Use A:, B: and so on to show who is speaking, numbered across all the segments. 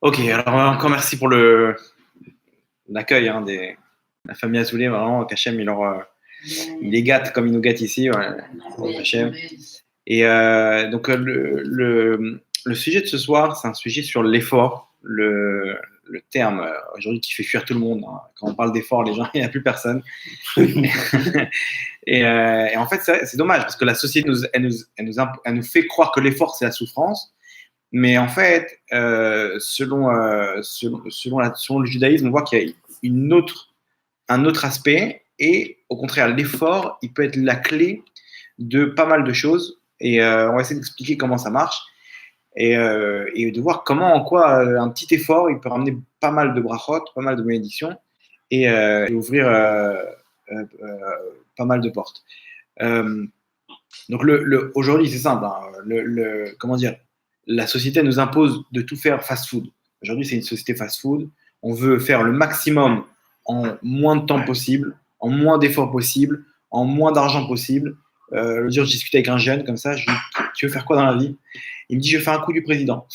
A: Ok, alors encore merci pour l'accueil de la famille Azoulay. Vraiment, Kachem, il les gâte comme il nous gâte ici. Ouais, Kachem. Et donc, le sujet de ce soir, c'est un sujet sur l'effort, le terme aujourd'hui qui fait fuir tout le monde. Hein. Quand on parle d'effort, les gens, il n'y a plus personne. Et en fait, c'est dommage parce que la société elle nous fait croire que l'effort, c'est la souffrance. Mais en fait, selon le judaïsme, on voit qu'il y a un autre aspect. Et au contraire, l'effort, il peut être la clé de pas mal de choses. Et on va essayer d'expliquer comment ça marche. Et de voir en quoi un petit effort, il peut ramener pas mal de brachot, pas mal de bénédictions et ouvrir pas mal de portes. Donc aujourd'hui, c'est simple. Hein, comment dire, la société nous impose de tout faire fast-food. Aujourd'hui, c'est une société fast-food. On veut faire le maximum en moins de temps possible, en moins d'efforts possible, en moins d'argent possible. L'autre jour, je discutais avec un jeune comme ça. Je lui dis, tu veux faire quoi dans la vie? Il me dit, je vais faire un coup du président.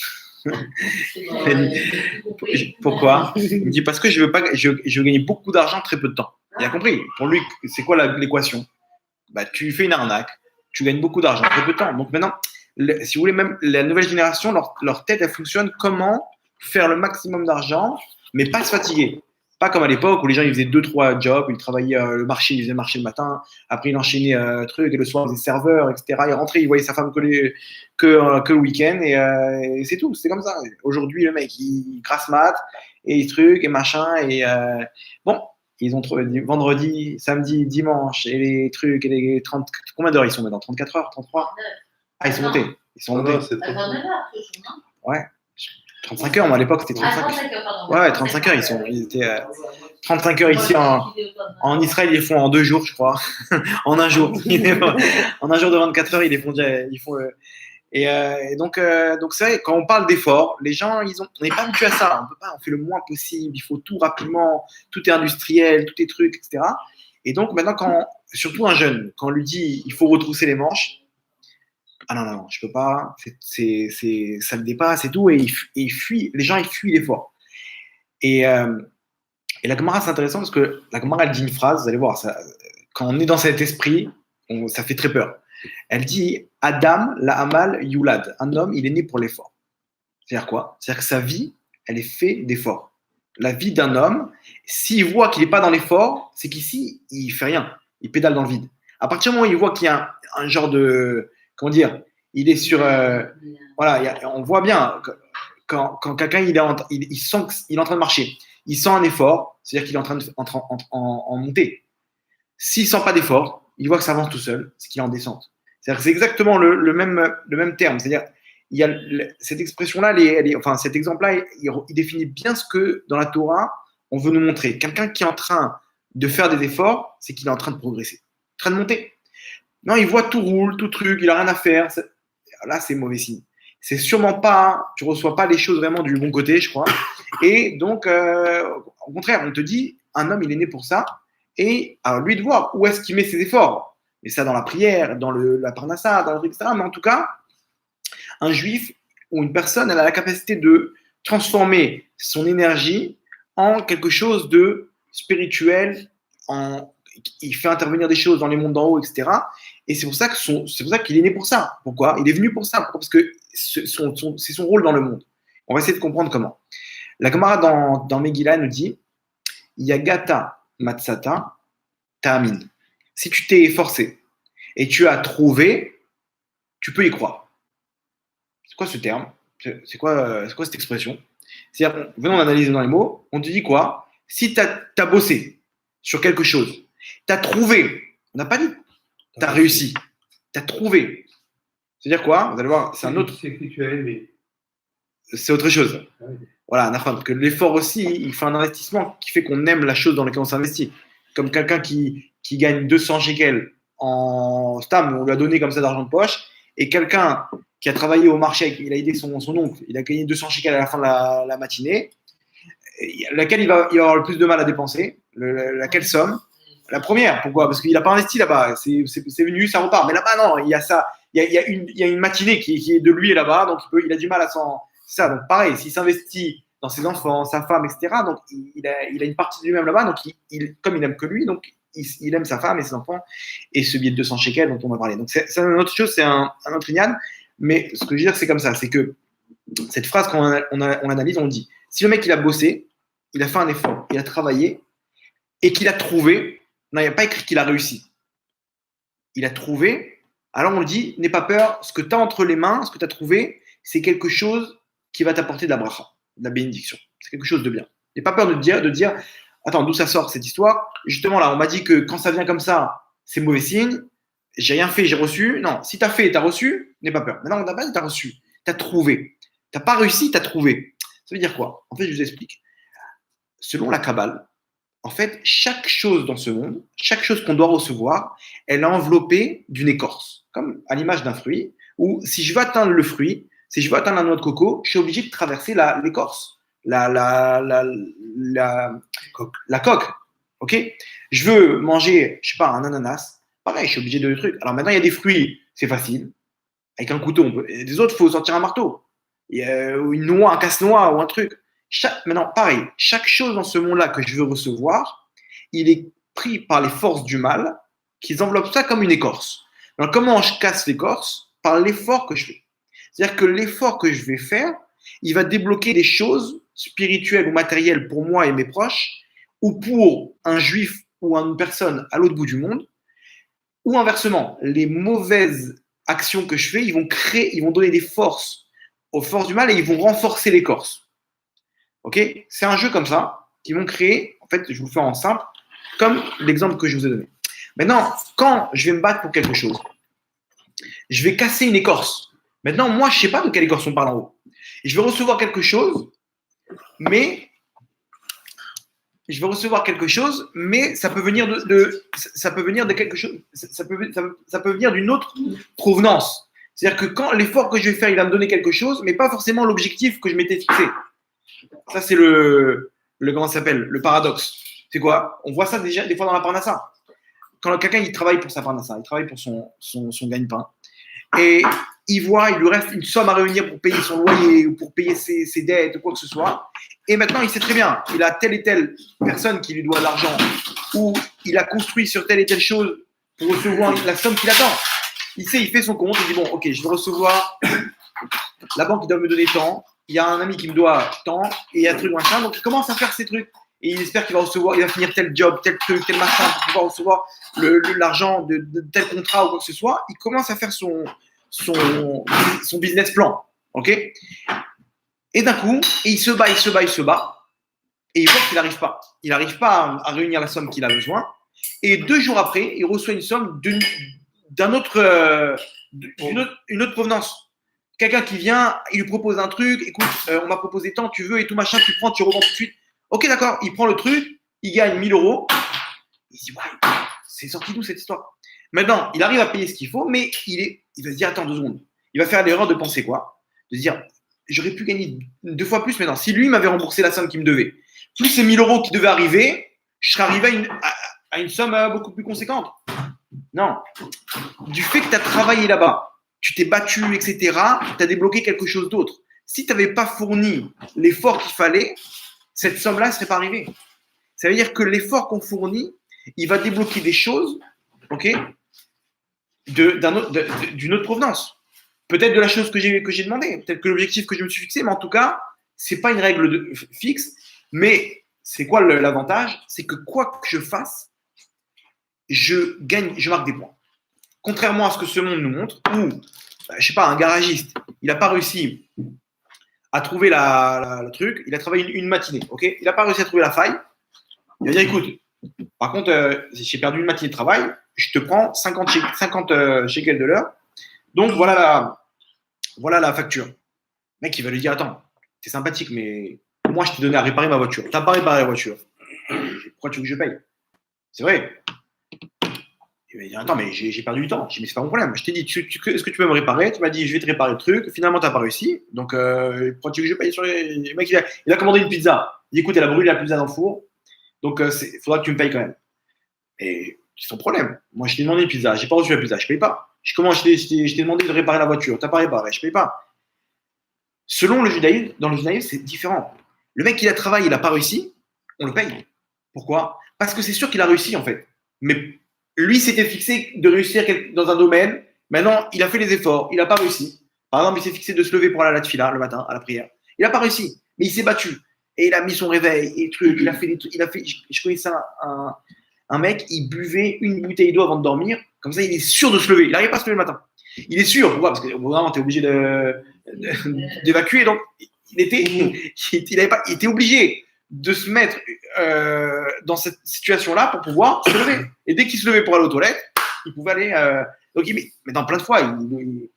A: Pourquoi? Il me dit, parce que je veux gagner beaucoup d'argent très peu de temps. Il a compris. Pour lui, c'est quoi l'équation? Bah, tu fais une arnaque, tu gagnes beaucoup d'argent très peu de temps. Donc maintenant, si vous voulez, même la nouvelle génération, leur tête, elle fonctionne comment faire le maximum d'argent, mais pas se fatiguer. Pas comme à l'époque où les gens ils faisaient 2-3 jobs, ils travaillaient le marché, ils faisaient le marché le matin, après ils enchaînaient trucs, et le soir ils faisaient serveur, etc. Il rentrait, il voyait sa femme que le week-end, et c'est tout, c'est comme ça. Aujourd'hui, le mec, il grasse mat, et trucs, et machin, et bon, ils ont trouvé vendredi, samedi, dimanche, et les trucs, et les 30, combien d'heures ils sont maintenant? 34 heures, 33? Ah, ils sont montés. Ils sont montés. Ouais. 35 heures, moi à l'époque c'était 35 heures. Ouais, 35 heures, ils étaient 35 heures ici en Israël, ils les font en 2 jours, je crois. En un jour. En un jour de 24 heures, ils les font déjà. Et donc c'est vrai, quand on parle d'effort, les gens, on n'est pas habitué à ça. On peut pas, on fait le moins possible, il faut tout rapidement, tout est industriel, tout est truc, etc. Et donc maintenant, surtout un jeune, quand on lui dit il faut retrousser les manches, ah non, je peux pas, ça me dépasse et tout, et il fuit, les gens ils fuient l'effort. Et la Gemara, c'est intéressant parce que la Gemara, elle dit une phrase, vous allez voir, quand on est dans cet esprit, ça fait très peur. Elle dit Adam, la Hamal, Yulad. Un homme, il est né pour l'effort. C'est-à-dire quoi? C'est-à-dire que sa vie, elle est faite d'efforts. La vie d'un homme, s'il voit qu'il n'est pas dans l'effort, c'est qu'ici, il fait rien. Il pédale dans le vide. À partir du moment où il voit qu'il y a un genre de. Comment dire? Il est sur. Voilà, on voit bien quand quelqu'un il sent qu'il est en train de marcher, il sent un effort, c'est-à-dire qu'il est en train en montée. S'il ne sent pas d'effort, il voit que ça avance tout seul, c'est qu'il est en descente. C'est-à-dire que c'est exactement le même terme. C'est-à-dire il y a cette expression-là, enfin cet exemple-là, il définit bien ce que dans la Torah on veut nous montrer. Quelqu'un qui est en train de faire des efforts, c'est qu'il est en train de progresser, en train de monter. Non, il voit tout roule, tout truc, il n'a rien à faire. Là, c'est mauvais signe. C'est sûrement pas, tu reçois pas les choses vraiment du bon côté, je crois. Et donc, au contraire, on te dit, un homme, il est né pour ça. Et alors, lui de voir où est-ce qu'il met ses efforts. Et ça dans la prière, dans la parnassa, dans le truc, etc. Mais en tout cas, un juif ou une personne, elle a la capacité de transformer son énergie en quelque chose de spirituel, il fait intervenir des choses dans les mondes d'en haut, etc. Et c'est pour ça qu'il est né pour ça. Pourquoi? Il est venu pour ça. Pourquoi? Parce que c'est son rôle dans le monde. On va essayer de comprendre comment. La Gemara dans Megillah nous dit Yagata Matsata Ta'amin. Si tu t'es efforcé et tu as trouvé, tu peux y croire. C'est quoi ce terme? C'est quoi cette expression? C'est-à-dire, venons analyser dans les mots. On te dit quoi? Si tu as bossé sur quelque chose, tu as trouvé, on n'a pas dit, tu as réussi, tu as trouvé. C'est-à-dire quoi? Vous allez voir, c'est un autre. C'est autre chose. Voilà, parce que l'effort aussi, il fait un investissement qui fait qu'on aime la chose dans laquelle on s'investit. Comme quelqu'un qui gagne 200 shekels en stam, on lui a donné comme ça d'argent de poche, et quelqu'un qui a travaillé au marché, il a aidé son oncle, il a gagné 200 shekels à la fin de la matinée, laquelle il va avoir le plus de mal à dépenser, laquelle somme? La première. Pourquoi? Parce qu'il n'a pas investi là-bas. C'est venu, ça repart. Mais là-bas, non, il y a ça. Il y a une matinée qui est de lui là-bas, donc il a du mal à C'est ça. Donc, pareil, s'il s'investit dans ses enfants, sa femme, etc., donc il a une partie de lui-même là-bas. Donc, comme il aime que lui, donc il aime sa femme et ses enfants et ce billet de 200 shekels dont on a parlé. Donc, c'est une autre chose, c'est un autre ignan. Mais ce que je veux dire, c'est comme ça. C'est que cette phrase, quand on analyse, on dit si le mec, il a bossé, il a fait un effort, il a travaillé et qu'il a trouvé, non, il n'y a pas écrit qu'il a réussi. Il a trouvé, alors on le dit, n'aie pas peur, ce que tu as entre les mains, ce que tu as trouvé, c'est quelque chose qui va t'apporter de la bracha, de la bénédiction. C'est quelque chose de bien. N'aie pas peur de dire, attends, d'où ça sort cette histoire? Justement, là, on m'a dit que quand ça vient comme ça, c'est mauvais signe, j'ai rien fait, j'ai reçu. Non, si tu as fait et tu as reçu, n'aie pas peur. Maintenant, on n'a pas dit tu as reçu, tu as trouvé. Tu n'as pas réussi, tu as trouvé. Ça veut dire quoi? En fait, je vous explique. Selon la Kabbale, en fait, chaque chose dans ce monde, chaque chose qu'on doit recevoir, elle est enveloppée d'une écorce, comme à l'image d'un fruit, où si je veux atteindre le fruit, si je veux atteindre la noix de coco, je suis obligé de traverser l'écorce, la coque. Ok? Je veux manger, je sais pas, un ananas, pareil, je suis obligé de le truc. Alors maintenant, il y a des fruits, c'est facile. Avec un couteau, et des autres, il faut sortir un marteau. Ou une noix, un casse-noix ou un truc. Maintenant, pareil, chaque chose dans ce monde-là que je veux recevoir, il est pris par les forces du mal qui enveloppent ça comme une écorce. Alors, comment je casse l'écorce? Par l'effort que je fais. C'est-à-dire que l'effort que je vais faire, il va débloquer des choses spirituelles ou matérielles pour moi et mes proches, ou pour un juif ou une personne à l'autre bout du monde, ou inversement, les mauvaises actions que je fais, ils vont donner des forces aux forces du mal et ils vont renforcer l'écorce. Ok? C'est un jeu comme ça qu'ils vont créer. En fait, je vous le fais en simple, comme l'exemple que je vous ai donné. Maintenant, quand je vais me battre pour quelque chose, je vais casser une écorce. Maintenant, moi, je ne sais pas de quelle écorce on parle en haut. Et je vais recevoir quelque chose, mais ça peut venir ça peut venir de quelque chose, ça peut venir d'une autre provenance. C'est-à-dire que quand l'effort que je vais faire, il va me donner quelque chose, mais pas forcément l'objectif que je m'étais fixé. Ça, c'est comment ça s'appelle? Le paradoxe. C'est quoi? On voit ça déjà des fois dans la parnassa. Quand quelqu'un il travaille pour sa parnassa, il travaille pour son gagne-pain, et il lui reste une somme à réunir pour payer son loyer ou pour payer ses dettes ou quoi que ce soit. Et maintenant, il sait très bien, il a telle et telle personne qui lui doit de l'argent ou il a construit sur telle et telle chose pour recevoir la somme qu'il attend. Il sait, il fait son compte, il dit bon, ok, je vais recevoir, la banque doit me donner tant, il y a un ami qui me doit tant, et il y a un truc machin, donc il commence à faire ces trucs. Et il espère qu'il va recevoir, il va finir tel job, tel truc, tel machin pour pouvoir recevoir l'argent de tel contrat ou quoi que ce soit. Il commence à faire son business plan. Ok? Et d'un coup, il se bat. Et il voit qu'il n'arrive pas. Il n'arrive pas à réunir la somme qu'il a besoin. Et 2 jours après, il reçoit une somme d'une autre provenance. Quelqu'un qui vient, il lui propose un truc, écoute, on m'a proposé tant, tu veux et tout machin, tu prends, tu revends tout de suite. Ok, d'accord, il prend le truc, il gagne 1000 euros. Il se dit, ouais, c'est sorti d'où cette histoire? Maintenant, il arrive à payer ce qu'il faut, mais il va se dire, attends 2 secondes. Il va faire l'erreur de penser quoi? De se dire, j'aurais pu gagner 2 fois plus maintenant. Si lui m'avait remboursé la somme qu'il me devait, plus ces 1000 euros qui devaient arriver, je serais arrivé à une somme beaucoup plus conséquente. Non. Du fait que tu as travaillé là-bas, tu t'es battu, etc., tu as débloqué quelque chose d'autre. Si tu n'avais pas fourni l'effort qu'il fallait, cette somme-là ne serait pas arrivée. Ça veut dire que l'effort qu'on fournit, il va débloquer des choses, ok, d'une autre provenance. Peut-être de la chose que j'ai demandé, peut-être que l'objectif que je me suis fixé, mais en tout cas, ce n'est pas une règle fixe. Mais c'est quoi l'avantage? C'est que quoi que je fasse, je marque des points. Contrairement à ce que ce monde nous montre, où, je ne sais pas, un garagiste, il n'a pas réussi à trouver le truc, il a travaillé une matinée, ok? Il n'a pas réussi à trouver la faille. Il va dire, écoute, par contre, j'ai perdu une matinée de travail, je te prends 50 shekels de l'heure. Donc, voilà la facture. Le mec, il va lui dire, attends, c'est sympathique, mais moi, je t'ai donné à réparer ma voiture. Tu n'as pas réparé la voiture. Pourquoi tu veux que je paye? C'est vrai. Il va dire, attends, mais j'ai perdu du temps. Je dis, mais c'est pas mon problème. Je t'ai dit, est-ce que tu peux me réparer? Tu m'as dit, je vais te réparer le truc. Finalement, tu n'as pas réussi. Donc, pourquoi tu veux que je paye sur les. Le mec, il a commandé une pizza. Il dit, écoute, elle a brûlé la pizza dans le four. Donc, il faudra que tu me payes quand même. Et c'est ton problème. Moi, je t'ai demandé une pizza. J'ai pas reçu la pizza. Je paye pas. Je t'ai demandé de réparer la voiture. Tu n'as pas réparé. Je paye pas. Selon le judaïsme, dans le judaïsme, c'est différent. Le mec, il a travaillé, il n'a pas réussi, on le paye. Pourquoi? Parce que c'est sûr qu'il a réussi, en fait. Mais lui s'était fixé de réussir dans un domaine. Maintenant, il a fait les efforts, il n'a pas réussi. Par exemple, il s'est fixé de se lever pour aller à la tefila le matin, à la prière. Il n'a pas réussi, mais il s'est battu. Et il a mis son réveil et trucs. Il a fait des trucs. Je connaissais un mec, il buvait une bouteille d'eau avant de dormir. Comme ça, il est sûr de se lever. Il n'arrive pas à se lever le matin. Il est sûr. Pourquoi? Parce que vraiment, tu es obligé d'évacuer. Donc, il était obligé de se mettre dans cette situation-là pour pouvoir se lever. Et dès qu'il se levait pour aller aux toilettes, il pouvait aller. Donc, mais dans plein de fois, il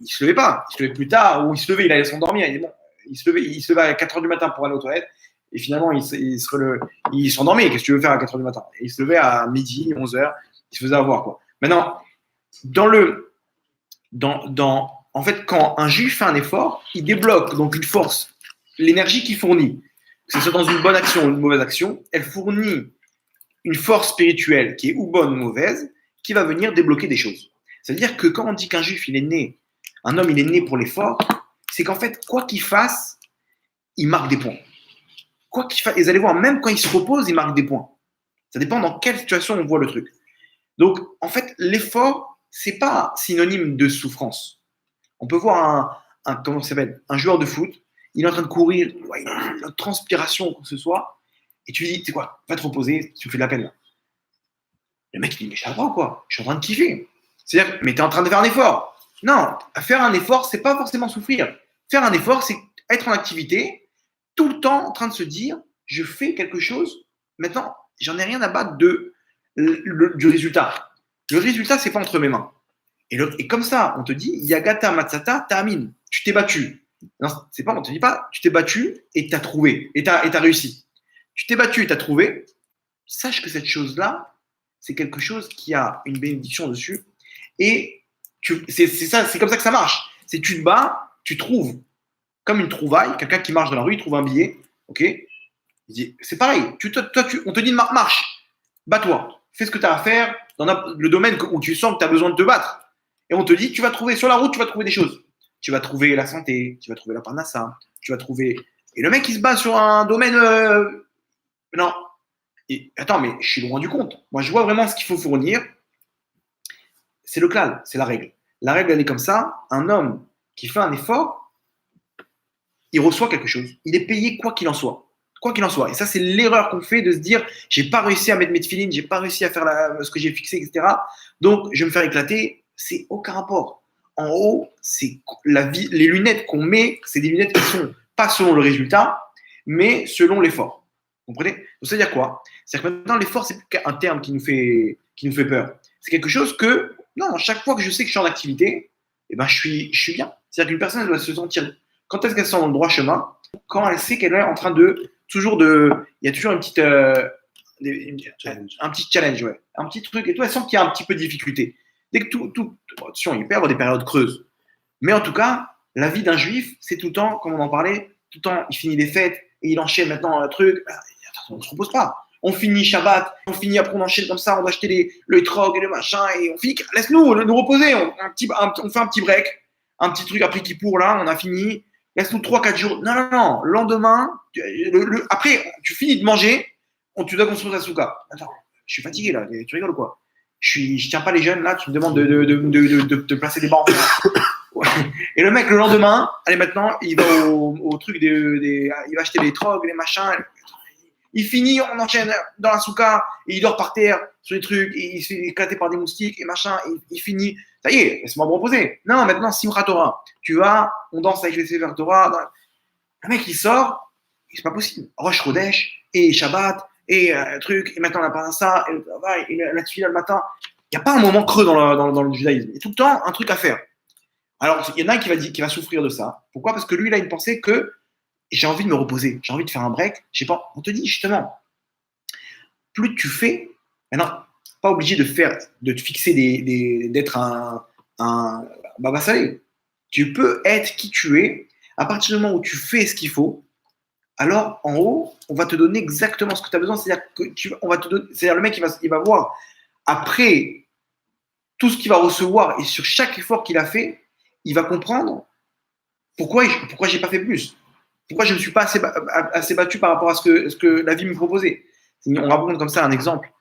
A: se levait pas. Il se levait plus tard, ou il se levait, il allait s'endormir. Il se levait à 4h du matin pour aller aux toilettes. Et finalement, il s'endormait. Qu'est-ce que tu veux faire à 4h du matin? Et il se levait à midi, 11h. Il se faisait avoir, quoi. Maintenant, en fait, quand un juif fait un effort, il débloque donc une force, l'énergie qu'il fournit, que ce soit dans une bonne action ou une mauvaise action, elle fournit une force spirituelle qui est ou bonne ou mauvaise, qui va venir débloquer des choses. C'est-à-dire que quand on dit qu'un juif, il est né, un homme, il est né pour l'effort, c'est qu'en fait, quoi qu'il fasse, il marque des points. Quoi qu'il fasse, et vous allez voir, même quand il se repose, il marque des points. Ça dépend dans quelle situation on voit le truc. Donc, en fait, l'effort, c'est pas synonyme de souffrance. On peut voir comment ça s'appelle, un joueur de foot, il est en train de courir, il a une transpiration, quoi que ce soit, et tu lui dis, tu sais quoi, va te reposer, tu me fais de la peine là. Le mec, il dit, mais je suis ou quoi? Je suis en train de kiffer. C'est-à-dire, mais tu es en train de faire un effort. Non, faire un effort, c'est pas forcément souffrir. Faire un effort, c'est être en activité, tout le temps en train de se dire, je fais quelque chose, maintenant, j'en ai rien à battre du résultat. Le résultat, c'est pas entre mes mains. Et comme ça, on te dit, Yagata Matsata Ta'amin, tu t'es battu. Non, c'est pas, on te dit pas, tu t'es battu et tu as trouvé, et tu as réussi. Tu t'es battu et tu as trouvé, sache que cette chose-là, c'est quelque chose qui a une bénédiction dessus. Et c'est comme ça que ça marche. C'est tu te bats, tu trouves, comme une trouvaille, quelqu'un qui marche dans la rue, il trouve un billet, ok? Il dit, c'est pareil, on te dit marche, bats-toi, fais ce que tu as à faire dans le domaine où tu sens que tu as besoin de te battre. Et on te dit, tu vas trouver sur la route, tu vas trouver des choses. Tu vas trouver la santé, tu vas trouver la parnassa, tu vas trouver. Et le mec, il se bat sur un domaine. Non. Et, attends, mais je suis loin du compte. Moi, je vois vraiment ce qu'il faut fournir. C'est le klal, c'est la règle. La règle, elle est comme ça. Un homme qui fait un effort, il reçoit quelque chose. Il est payé quoi qu'il en soit. Quoi qu'il en soit. Et ça, c'est l'erreur qu'on fait de se dire, j'ai pas réussi à mettre mes tefilines, j'ai pas réussi à faire ce que j'ai fixé, etc. Donc, je vais me faire éclater. C'est aucun rapport. En haut, c'est les lunettes qu'on met, c'est des lunettes qui sont pas selon le résultat, mais selon l'effort. Vous comprenez? Donc, c'est-à-dire quoi? C'est-à-dire que maintenant, l'effort, c'est plus qu'un terme qui nous fait peur. C'est quelque chose que, non, chaque fois que je sais que je suis en activité, eh ben, je suis bien. C'est-à-dire qu'une personne, elle doit se sentir, quand est-ce qu'elle se sent dans le droit chemin? Quand elle sait qu'elle est en train il y a toujours une petite, un petit challenge, ouais. Un petit truc, et tout, elle sent qu'il y a un petit peu de difficulté. Dès que attention, il peut y avoir des périodes creuses. Mais en tout cas, la vie d'un juif, c'est tout le temps, comme on en parlait, tout le temps, il finit les fêtes et il enchaîne maintenant un truc. On ne se repose pas. On finit Shabbat, après on enchaîne comme ça, on va acheter le trog et le machin et on finit. Laisse-nous nous reposer. On fait un petit break, un petit truc après Kippour, là, on a fini. Laisse-nous 3-4 jours. Non. Le lendemain, après, tu finis de manger, tu dois construire ta souka. Attends, je suis fatigué là, tu rigoles quoi? Je tiens pas les jeunes là, tu me demandes de placer des bancs. Et le mec, le lendemain, allez maintenant, il va au truc il va acheter les trogs, les machins. Il finit, on enchaîne dans la souka, et il dort par terre sur les trucs, et il se fait éclater par des moustiques et machin, et il finit. Ça y est, laisse-moi me reposer. Non, maintenant, Simchat Torah. Tu vas, on danse avec les Sefer Torah. Le mec, il sort, c'est pas possible. Rosh Chodesh, et Shabbat, et truc, et maintenant on a pas ça, et le travail, et la tefila le matin. Il n'y a pas un moment creux dans le judaïsme. Il y a tout le temps un truc à faire. Alors, il y en a un qui va souffrir de ça. Pourquoi? Parce que lui, il a une pensée que j'ai envie de me reposer, j'ai envie de faire un break. Je sais pas, on te dit justement, plus tu fais, maintenant, pas obligé de te fixer d'être un Baba Salé. Tu peux être qui tu es. À partir du moment où tu fais ce qu'il faut, alors en haut, on va te donner exactement ce que tu as besoin. C'est-à-dire que le mec, il va voir après tout ce qu'il va recevoir et sur chaque effort qu'il a fait, il va comprendre Pourquoi j'ai pas fait plus? Pourquoi je ne me suis pas assez battu par rapport à ce que la vie me proposait? On raconte comme ça un exemple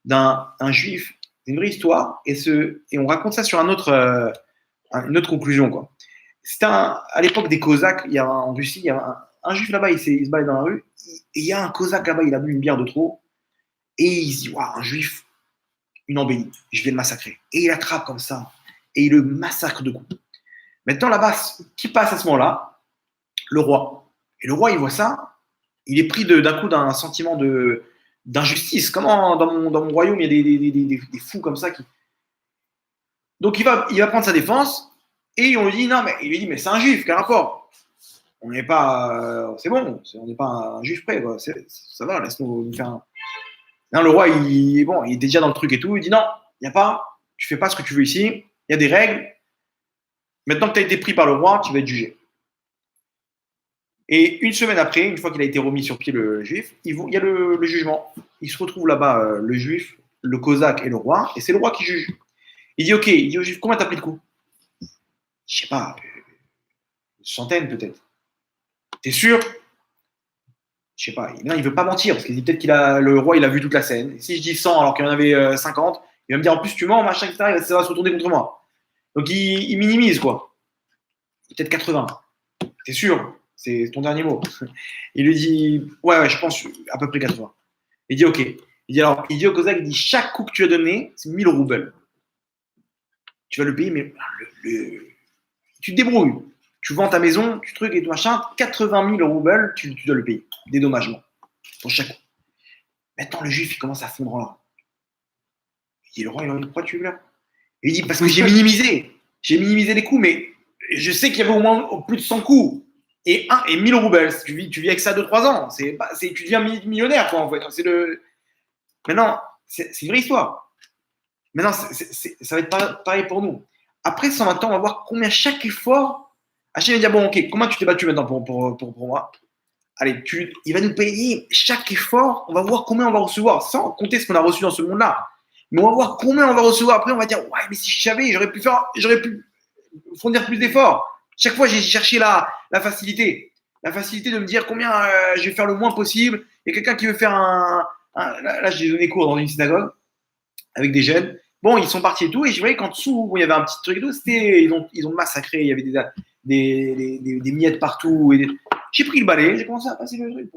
A: d'un juif, une vraie histoire, et on raconte ça sur une autre conclusion, quoi. C'était à l'époque des Cosaques, en Russie, il y a un juif là-bas, il se balade dans la rue, et il y a un Cosaque là-bas, il a bu une bière de trop, et il se dit, waouh, un juif, une embellie, je vais le massacrer. Et il attrape comme ça, et il le massacre de coups. Maintenant, là-bas, qui passe à ce moment-là? Le roi. Et le roi, il voit ça, il est pris d'un coup d'un sentiment d'injustice. Comment dans mon royaume, il y a des fous comme ça qui. Donc il va prendre sa défense et on lui dit non, mais il lui dit mais c'est un juif, quel rapport? On n'est pas. C'est bon, on n'est pas un juif près, quoi. Ça va, laisse-nous faire un. Non, le roi, bon, il est déjà dans le truc et tout, il dit non, il n'y a pas, tu fais pas ce que tu veux ici, il y a des règles. Maintenant que tu as été pris par le roi, tu vas être jugé. Et une semaine après, une fois qu'il a été remis sur pied le juif, il y a le jugement. Il se retrouve là-bas, le juif, le cosaque et le roi, et c'est le roi qui juge. Il dit ok, il dit au juif, combien t'as pris de coups? Je sais pas, une centaine peut-être. T'es sûr? Je sais pas. Non, il veut pas mentir, parce qu'il dit peut-être le roi il a vu toute la scène. Et si je dis 100 alors qu'il y en avait 50, il va me dire en plus tu mens, machin, etc. Ça va se retourner contre moi. Donc il minimise quoi. Peut-être 80. T'es sûr? C'est ton dernier mot. Il lui dit ouais, je pense à peu près 80. Il dit ok. Il dit au Cosaque, il dit chaque coup que tu as donné, c'est 1000 roubles. Tu vas le payer, mais tu te débrouilles. Tu vends ta maison, tu trucs et tout machin, 80 000 roubles, tu dois le payer. Dédommagement. Pour chaque coup. Maintenant, le juif, il commence à fondre là. Il dit, le roi, il dit, pourquoi tu veux là? Il dit, parce que j'ai minimisé. J'ai minimisé les coups, mais je sais qu'il y avait au moins plus de 100 coups. Et 1000 roubles. Tu vis avec ça 2-3 ans. Tu deviens millionnaire, quoi, en fait. Maintenant, c'est une vraie histoire. Maintenant, ça va être pareil pour nous. Après 120 ans, on va voir combien chaque effort. Hachem va dire bon, ok, comment tu t'es battu maintenant pour moi? Allez, il va nous payer chaque effort. On va voir combien on va recevoir, sans compter ce qu'on a reçu dans ce monde-là. Mais on va voir combien on va recevoir. Après, on va dire ouais, mais si je savais, j'aurais pu fournir plus d'efforts. Chaque fois, j'ai cherché la facilité. La facilité de me dire combien je vais faire le moins possible. Il y a quelqu'un qui veut faire là, j'ai donné cours dans une synagogue avec des jeunes. Bon, ils sont partis et tout, et je voyais qu'en dessous, bon, il y avait un petit truc et tout, ils ont massacré, il y avait des miettes partout. J'ai pris le balai, j'ai commencé à passer le truc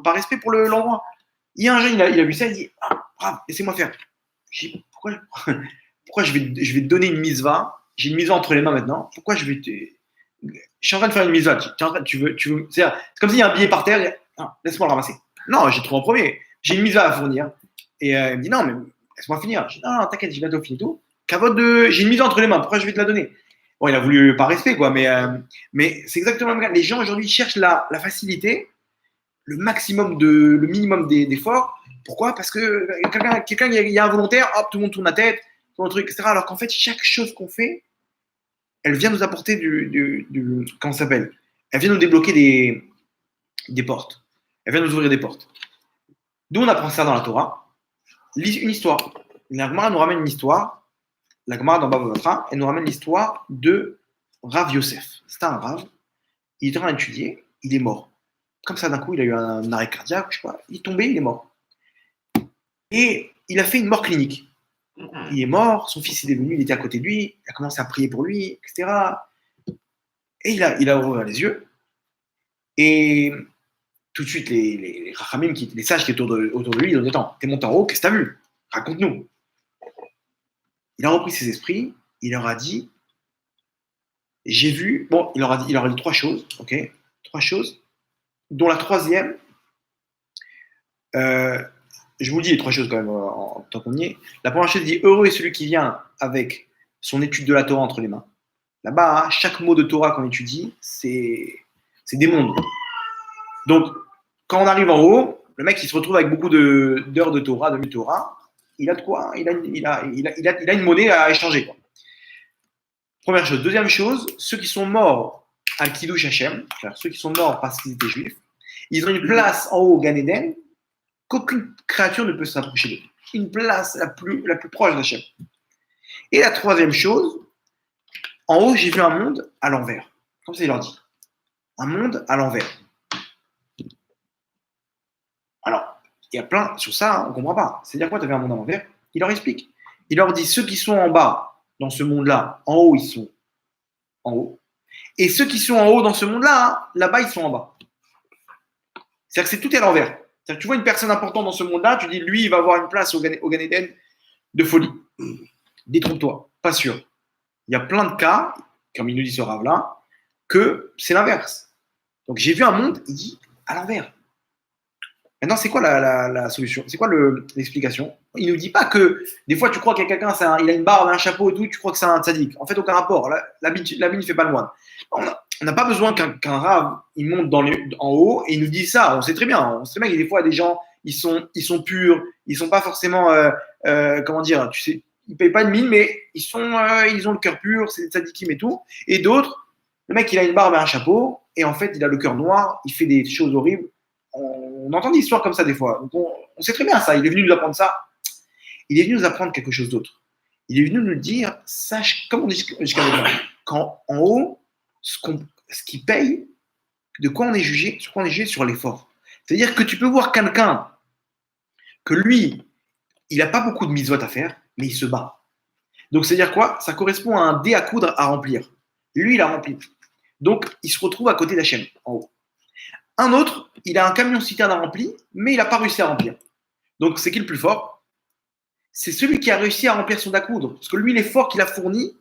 A: par respect pour l'endroit. Il y a un jeune, il a vu ça, il dit ah, bravo, laissez-moi faire. J'ai dit pourquoi je vais te donner une mitzvah? J'ai une mitzvah entre les mains maintenant. Pourquoi je vais te. Je suis en train de faire une mitzvah. Tu veux. C'est comme s'il y a un billet par terre. Non, laisse-moi le ramasser. Non, j'ai trouvé en premier. J'ai une mitzvah à fournir. Et il me dit non, mais laisse-moi finir. Je dis non, t'inquiète, j'ai bientôt fini tout. J'ai une mise entre les mains, pourquoi je vais te la donner? Bon, il a voulu par respect, quoi, mais c'est exactement le même. Les gens aujourd'hui cherchent la facilité, le minimum d'efforts. Pourquoi? Parce que quelqu'un, il y a un volontaire, hop, tout le monde tourne la tête, tout le truc, etc. Alors qu'en fait, chaque chose qu'on fait, elle vient nous apporter comment ça s'appelle? Elle vient nous débloquer des portes. Elle vient nous ouvrir des portes. D'où on apprend ça dans la Torah? Une histoire. La Gemara nous ramène une histoire. La Gemara dans Bava Batra, elle nous ramène l'histoire de Rav Yosef. C'était un Rav. Il était en train d'étudier. Il est mort. Comme ça, d'un coup, il a eu un arrêt cardiaque, je sais pas. Il est tombé, il est mort. Et il a fait une mort clinique. Il est mort. Son fils est venu, il était à côté de lui. Il a commencé à prier pour lui, etc. Et il a ouvert les yeux. Et tout de suite, les Rachamim, les sages qui étaient autour de lui, ils ont dit attends, t'es monté en haut, qu'est-ce que t'as vu? Raconte-nous. Il a repris ses esprits, il leur a dit j'ai vu, bon, il leur a dit 3 choses, ok? 3 choses, dont la troisième, je vous le dis les 3 choses quand même en tant qu'on y est. La première chose dit heureux est celui qui vient avec son étude de la Torah entre les mains. Là-bas, hein, chaque mot de Torah qu'on étudie, c'est des mondes. Donc, quand on arrive en haut, le mec il se retrouve avec beaucoup d'heures de Torah, de Torah. Il a de quoi? Il a une monnaie à échanger, quoi. Première chose. Deuxième chose, ceux qui sont morts à Kiddush Hashem, ceux qui sont morts parce qu'ils étaient juifs, ils ont une place en haut au Gan Eden qu'aucune créature ne peut s'approcher d'eux. Une place la plus proche d'Hachem. Et la troisième chose, en haut, j'ai vu un monde à l'envers. Comme ça, il leur dit. Un monde à l'envers. Alors, il y a plein, sur ça, on ne comprend pas. C'est-à-dire quoi, tu avais un monde à l'envers? Il leur explique. Il leur dit, ceux qui sont en bas, dans ce monde-là, en haut, ils sont en haut. Et ceux qui sont en haut dans ce monde-là, hein, là-bas, ils sont en bas. C'est-à-dire que tout est à l'envers. C'est-à-dire que tu vois une personne importante dans ce monde-là, tu dis, lui, il va avoir une place au Gan Eden de folie. Détrompe-toi, pas sûr. Il y a plein de cas, comme il nous dit ce Rav-là, que c'est l'inverse. Donc j'ai vu un monde, il dit, à l'envers. Maintenant, c'est quoi la solution? C'est quoi l'explication? Il ne nous dit pas que des fois tu crois qu'il y a quelqu'un, il a une barbe, un chapeau et tout, tu crois que c'est un tzaddik. En fait, aucun rapport. L'habit ne fait pas le moine. On n'a pas besoin qu'un rave il monte en haut et il nous dit ça. On sait très bien. On sait très bien que des fois, des gens, ils sont purs, ils ne sont pas forcément, comment dire, tu sais, ils ne payent pas de mine, mais ils ont le cœur pur, c'est des tzaddikim et tout. Et d'autres, le mec, il a une barbe et un chapeau et en fait, il a le cœur noir, il fait des choses horribles. On entend des histoires comme ça des fois. Donc on sait très bien ça. Il est venu nous apprendre ça. Il est venu nous apprendre quelque chose d'autre. Il est venu nous dire, sache, comme on dit jusqu'à maintenant, qu'en haut, ce qui paye, de quoi on est jugé, sur quoi on est jugé sur l'effort. C'est-à-dire que tu peux voir quelqu'un que lui, il n'a pas beaucoup de mitzvot à faire, mais il se bat. Donc c'est-à-dire quoi? Ça correspond à un dé à coudre à remplir. Lui, il a rempli. Donc il se retrouve à côté d'Hachem, en haut. Un autre, il a un camion citerne à remplir, mais il n'a pas réussi à remplir. Donc, c'est qui le plus fort? C'est celui qui a réussi à remplir son dacoudre. Parce que lui, l'effort qu'il a fourni,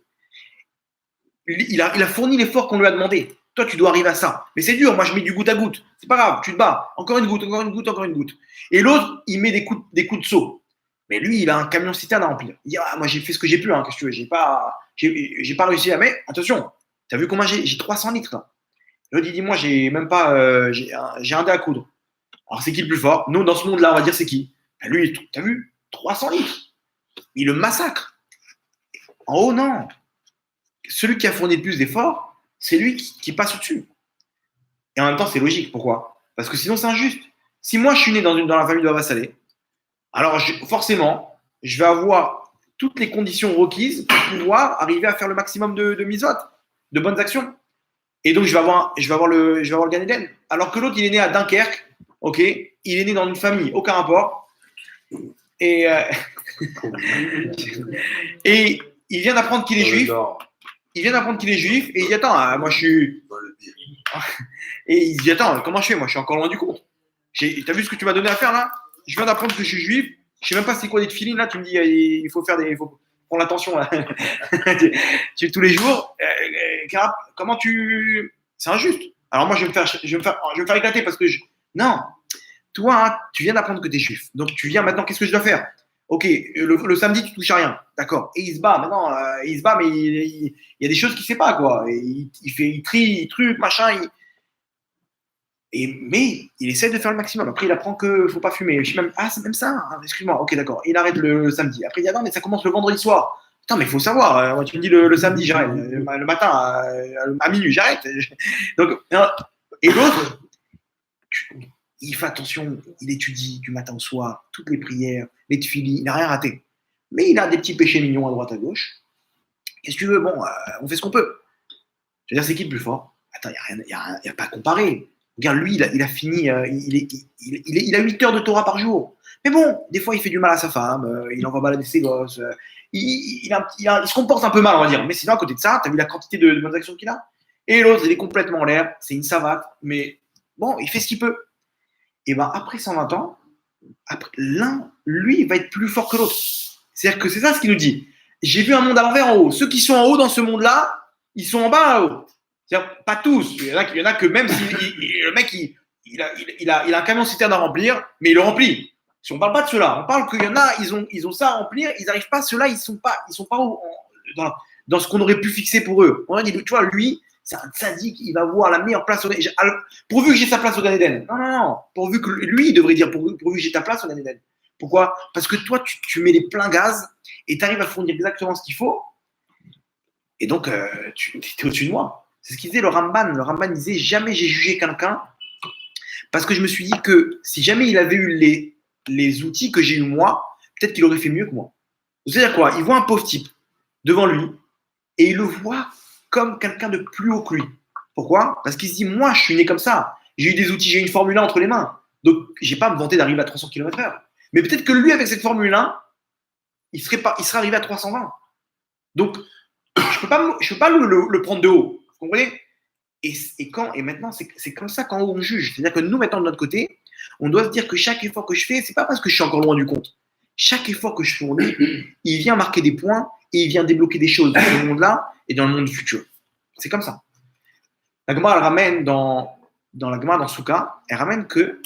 A: il a fourni l'effort qu'on lui a demandé. Toi, tu dois arriver à ça. Mais c'est dur, moi, je mets du goutte à goutte. C'est pas grave, tu te bats. Encore une goutte, encore une goutte, encore une goutte. Et l'autre, il met des coups de seau. Mais lui, il a un camion citerne à remplir. Il dit, ah, moi, j'ai fait ce que j'ai pu, hein, qu'est-ce que tu veux, j'ai pas réussi à mettre. Attention, tu as vu combien j'ai 300 litres là. L'autre, il dit, moi, j'ai même pas, j'ai un dé à coudre. Alors, c'est qui le plus fort? Nous, dans ce monde-là, on va dire, c'est qui? Ben, lui, t'as vu? 300 litres. Il le massacre. En haut, non. Celui qui a fourni le plus d'efforts, c'est lui qui passe au-dessus. Et en même temps, c'est logique. Pourquoi? Parce que sinon, c'est injuste. Si moi, je suis né dans la famille de Rava Salé, alors forcément, je vais avoir toutes les conditions requises pour pouvoir arriver à faire le maximum de mitzvot, de bonnes actions. Et donc, je vais avoir le Gan Eden. Alors que l'autre, il est né à Dunkerque, ok, il est né dans une famille, aucun rapport. Et il vient d'apprendre qu'il est juif. Il vient d'apprendre qu'il est juif et il dit attends, moi je suis. Et il dit attends, comment je fais? Moi je suis encore loin du compte. T'as vu ce que tu m'as donné à faire là? Je viens d'apprendre que je suis juif. Je sais même pas c'est quoi des tefilines là. Tu me dis il faut prendre l'attention là. Tous les jours. Comment tu. C'est injuste. Alors moi je vais me faire éclater parce que non. Toi, hein, tu viens d'apprendre que tu es juif. Donc tu viens maintenant, qu'est-ce que je dois faire? Ok, le samedi, tu touches à rien. D'accord. Et il se bat. Maintenant, il se bat, mais il y a des choses qu'il ne sait pas, quoi. Et il trie, il truc, machin. Mais il essaie de faire le maximum. Après, il apprend qu'il ne faut pas fumer. Je dis même, c'est même ça. Hein, excuse-moi. Ok, d'accord. Il arrête le samedi. Après, il dit, non, mais ça commence le vendredi soir. Putain, mais il faut savoir. Moi, tu me dis le samedi, j'arrête. Le matin, à minuit, j'arrête. Donc, et l'autre, il fait attention, il étudie du matin au soir, toutes les prières, les tefilines, il n'a rien raté. Mais il a des petits péchés mignons à droite à gauche. Qu'est-ce que tu veux? Bon, on fait ce qu'on peut. Je veux dire, c'est qui le plus fort? Attends, il n'y a pas à comparer. Regarde, lui, il a fini, il a 8 heures de Torah par jour. Mais bon, des fois, il fait du mal à sa femme, il envoie balader ses gosses, il se comporte un peu mal, on va dire. Mais sinon, à côté de ça, tu as vu la quantité de bonnes actions qu'il a? Et l'autre, il est complètement en l'air, c'est une savate, mais bon, il fait ce qu'il peut. Et bien après 120 ans, lui, il va être plus fort que l'autre. C'est-à-dire que c'est ça ce qu'il nous dit. J'ai vu un monde à l'envers en haut. Ceux qui sont en haut dans ce monde-là, ils sont en bas en haut. C'est-à-dire pas tous. Il y en a que même si le mec, il a un camion citerne à remplir, mais il le remplit. Si on ne parle pas de ceux-là, on parle qu'il y en a, ils ont ça à remplir, ils n'arrivent pas, ceux-là, ils sont pas dans ce qu'on aurait pu fixer pour eux. On a dit, tu vois, lui, c'est un tzaddik, il va voir la meilleure place pourvu que j'ai sa place au Gan Eden. Non. Pourvu que lui, il devrait dire pourvu que j'ai ta place au Gan Eden. Pourquoi? Parce que toi, tu mets les pleins gaz et tu arrives à fournir exactement ce qu'il faut. Et donc, tu es au-dessus de moi. C'est ce qu'il disait le Ramban. Le Ramban disait jamais j'ai jugé quelqu'un parce que je me suis dit que si jamais il avait eu les outils que j'ai eu moi, peut-être qu'il aurait fait mieux que moi. C'est-à-dire quoi? Il voit un pauvre type devant lui et il le voit comme quelqu'un de plus haut que lui. Pourquoi? Parce qu'il se dit, moi, je suis né comme ça. J'ai eu des outils, j'ai une Formule 1 entre les mains. Donc, je n'ai pas à me vanter d'arriver à 300 km/h. Mais peut-être que lui, avec cette Formule 1, il serait arrivé à 320. Donc, je ne peux pas le prendre de haut. Vous comprenez? Et maintenant, c'est comme ça qu'en haut, on juge. C'est-à-dire que nous, maintenant, de notre côté, on doit se dire que chaque effort que je fais, c'est pas parce que je suis encore loin du compte. Chaque effort que je fournis, il vient marquer des points et il vient débloquer des choses dans ce monde-là et dans le monde futur. C'est comme ça. La Gemara, elle ramène dans la Gemara, dans Souka, elle ramène que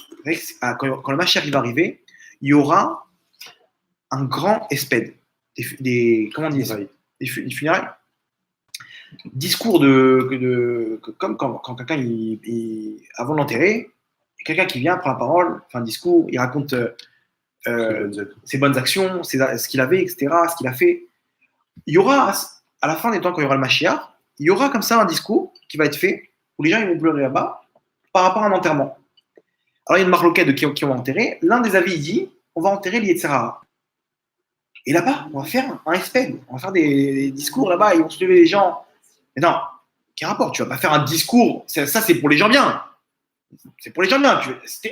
A: quand le Mashiach va arriver, il y aura un grand espède. Comment on dit ça? Des funérailles. Discours comme quand quelqu'un, avant de l'enterrer, quelqu'un qui vient, prend la parole, fait un discours, il raconte ses bonnes actions, ce qu'il avait, etc., ce qu'il a fait. Il y aura, à la fin des temps, quand il y aura le Mashiach, il y aura comme ça un discours qui va être fait, où les gens ils vont pleurer là-bas, par rapport à un enterrement. Alors il y a une marloquette de qui on va enterrer. L'un des avis, il dit, on va enterrer l'Yetzirah. Et là-bas, on va faire un espède, on va faire des discours là-bas, ils vont se lever les gens. Mais non, quel rapport? Tu vas pas faire un discours, ça c'est pour les gens bien. C'est pour les gens bien.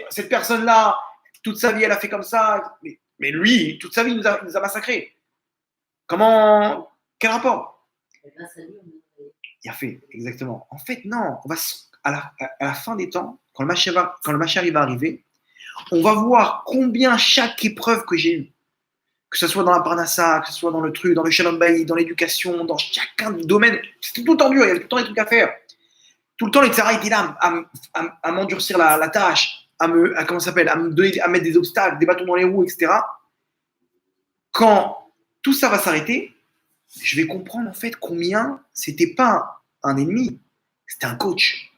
A: Cette personne-là, toute sa vie, elle a fait comme ça. Mais lui, toute sa vie, il nous a massacrés. Comment? Quel rapport? Il a fait, exactement. En fait, non. On va, à la fin des temps, quand le Mashiach va arriver, on va voir combien chaque épreuve que j'ai eue, que ce soit dans la Parnassa, que ce soit dans le truc, dans le Shalom Bayit, dans l'éducation, dans chacun des domaines, c'était tout le temps dur, il y avait tout le temps des trucs à faire. Tout le temps, les Tzara étaient là à m'endurcir la tâche, à me donner, à mettre des obstacles, des bâtons dans les roues, etc. Quand tout ça va s'arrêter, je vais comprendre en fait combien c'était pas un ennemi, c'était un coach.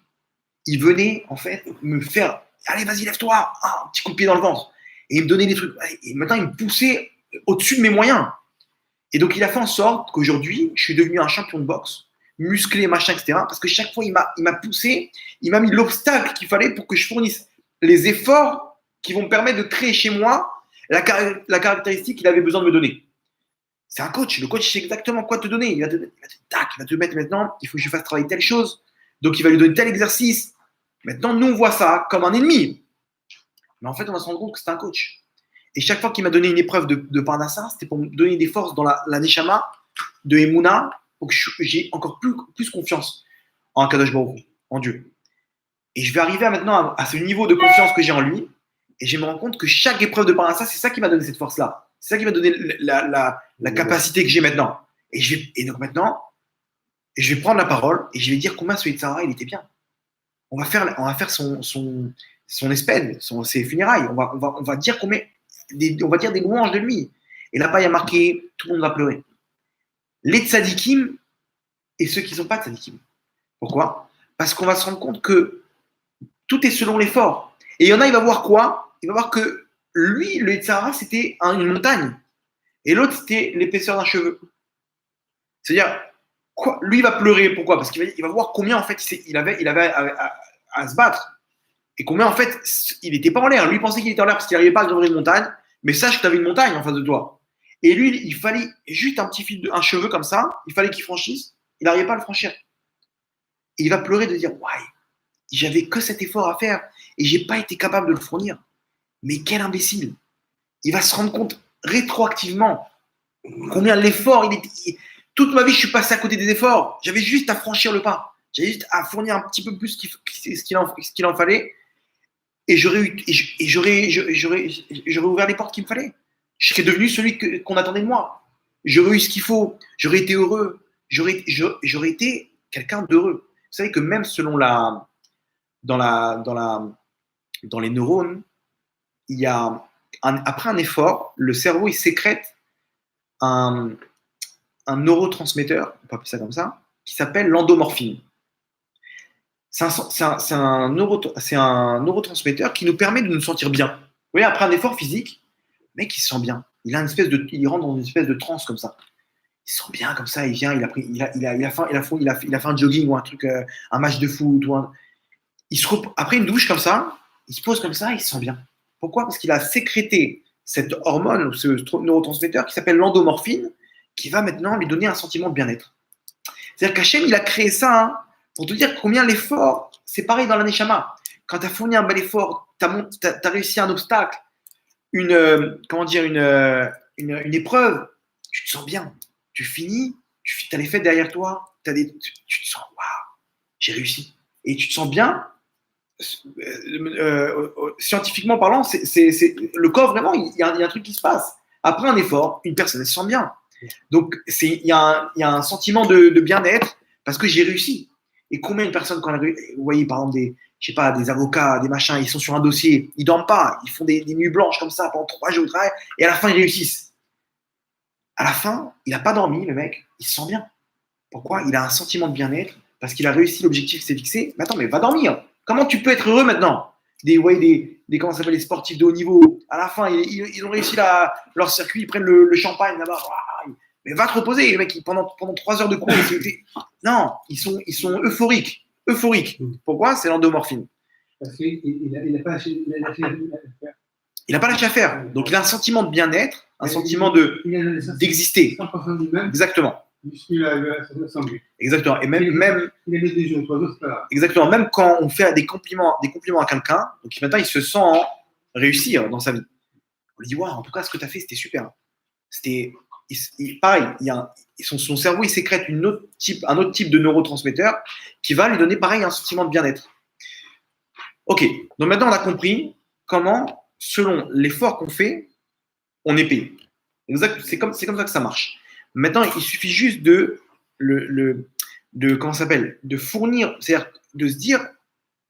A: Il venait en fait me faire, allez, vas-y, lève-toi, un petit coup de pied dans le ventre, et il me donnait des trucs. Et maintenant, il me poussait au-dessus de mes moyens. Et donc, il a fait en sorte qu'aujourd'hui, je suis devenu un champion de boxe, musclé, machin, etc. Parce que chaque fois, il m'a poussé, il m'a mis l'obstacle qu'il fallait pour que je fournisse les efforts qui vont me permettre de créer chez moi la caractéristique qu'il avait besoin de me donner. C'est un coach. Le coach sait exactement quoi te donner. Il va te mettre maintenant, il faut que je fasse travailler telle chose. Donc, il va lui donner tel exercice. Maintenant, nous, on voit ça comme un ennemi. Mais en fait, on va se rendre compte que c'est un coach. Et chaque fois qu'il m'a donné une épreuve de Parnassa, c'était pour me donner des forces dans la Neshama de Emouna, pour que j'ai encore plus confiance en Kadosh Baruch Hu, en Dieu. Et je vais arriver maintenant à ce niveau de confiance que j'ai en lui, et je me rends compte que chaque épreuve de Parnassa, c'est ça qui m'a donné cette force-là. C'est ça qui m'a donné la capacité que j'ai maintenant. Et donc maintenant, je vais prendre la parole et je vais dire combien ce Yitzhara, il était bien. On va faire son espède, ses funérailles. On va dire combien. On va dire des louanges de lui. Et là-bas, il y a marqué, tout le monde va pleurer. Les tzadikim et ceux qui ne sont pas tzadikim. Pourquoi? Parce qu'on va se rendre compte que tout est selon l'effort. Et il y en a, il va voir quoi? Il va voir que lui, le Yetzirah, c'était une montagne. Et l'autre, c'était l'épaisseur d'un cheveu. C'est-à-dire, lui, il va pleurer. Pourquoi? Parce qu'il va voir combien, en fait, il avait à se battre. Et combien, en fait, il n'était pas en l'air. Lui, il pensait qu'il était en l'air parce qu'il n'arrivait pas à gravir une montagne. Mais sache que tu avais une montagne en face de toi. Et lui, il fallait juste un petit fil, un cheveu comme ça. Il fallait qu'il franchisse. Il n'arrivait pas à le franchir. Et il va pleurer de dire, ouais, j'avais que cet effort à faire et j'ai pas été capable de le fournir. Mais quel imbécile. Il va se rendre compte rétroactivement combien l'effort, toute ma vie, je suis passé à côté des efforts. J'avais juste à franchir le pas. J'avais juste à fournir un petit peu plus ce qu'il en fallait. Et j'aurais ouvert les portes qu'il me fallait. Je serais devenu celui qu'on attendait de moi. J'aurais eu ce qu'il faut. J'aurais été heureux. J'aurais été quelqu'un d'heureux. Vous savez que même selon dans les neurones, il y a après un effort, le cerveau il sécrète un neurotransmetteur, on peut appeler ça comme ça, qui s'appelle l'endomorphine. C'est un neurotransmetteur qui nous permet de nous sentir bien. Vous voyez, après un effort physique, le mec il se sent bien. Il rentre dans une espèce de transe comme ça. Il se sent bien comme ça. Il vient, il a fait un jogging ou un truc, un match de foot après une douche comme ça, il se pose comme ça, il se sent bien. Pourquoi? Parce qu'il a sécrété cette hormone, ce neurotransmetteur qui s'appelle l'endomorphine, qui va maintenant lui donner un sentiment de bien-être. C'est-à-dire qu'Hachem, il a créé ça Pour te dire combien l'effort, c'est pareil dans la Neshama. Quand tu as fourni un bel effort, tu as réussi un obstacle, comment dire, une épreuve, tu te sens bien. Tu finis, tu as les fêtes derrière toi, tu te sens, waouh, j'ai réussi. Et tu te sens bien. Scientifiquement parlant, le corps, vraiment, il y a un truc qui se passe. Après un effort, une personne, elle se sent bien. Donc, il y a un sentiment de bien-être parce que j'ai réussi. Et combien de personnes, vous voyez, par exemple, je sais pas, des avocats, des machins, ils sont sur un dossier, ils dorment pas, ils font des nuits blanches comme ça pendant 3 jours de travail, et à la fin, ils réussissent. À la fin, il n'a pas dormi, le mec, il se sent bien. Pourquoi? Il a un sentiment de bien-être parce qu'il a réussi l'objectif qui s'est fixé. Mais attends, mais va dormir. Comment tu peux être heureux maintenant? Comment ça s'appelle, les sportifs de haut niveau, à la fin, ils ont réussi leur circuit, ils prennent le champagne là-bas. Mais va te reposer, les mecs, pendant 3 heures de cours. Non, ils sont euphoriques. Euphoriques. Pourquoi? C'est l'endomorphine.
B: Parce qu'il n'a pas lâché
A: il n'a pas lâché à faire. Donc, il a un sentiment de bien-être, un sentiment d'exister. Exactement. Exactement. Et même
B: il a mis des jours, 3 jours, c'est pas grave.
A: Exactement. Même quand on fait des compliments à quelqu'un, donc maintenant, il se sent réussir dans sa vie. On lui dit, waouh, en tout cas, ce que tu as fait, c'était super. C'était pareil. Son cerveau, il sécrète un autre type de neurotransmetteur qui va lui donner, pareil, un sentiment de bien-être. Ok. Donc maintenant, on a compris comment, selon l'effort qu'on fait, on est payé. C'est comme ça que ça marche. Maintenant, il suffit juste de fournir, c'est-à-dire de se dire,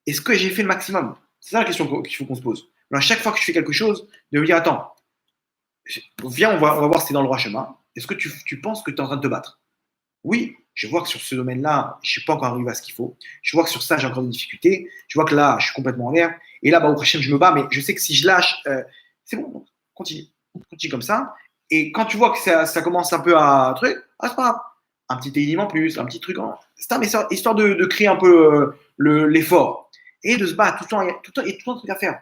A: est-ce que j'ai fait le maximum? C'est ça la question qu'il faut qu'on se pose. Alors, à chaque fois que je fais quelque chose, de me dire, attends, viens, on va voir si tu es dans le droit chemin. Est-ce que tu penses que tu es en train de te battre? Oui, je vois que sur ce domaine-là, je ne suis pas encore arrivé à ce qu'il faut. Je vois que sur ça, j'ai encore des difficultés. Je vois que là, je suis complètement en l'air. Et là, au prochain, je me bats, mais je sais que si je lâche, c'est bon, continue. Continue comme ça. Et quand tu vois que ça commence un peu à truc, c'est pas grave. Un petit élément en plus, un petit truc. Histoire de créer un peu l'effort. Et de se battre tout le temps. Il y a tout le temps un truc à faire.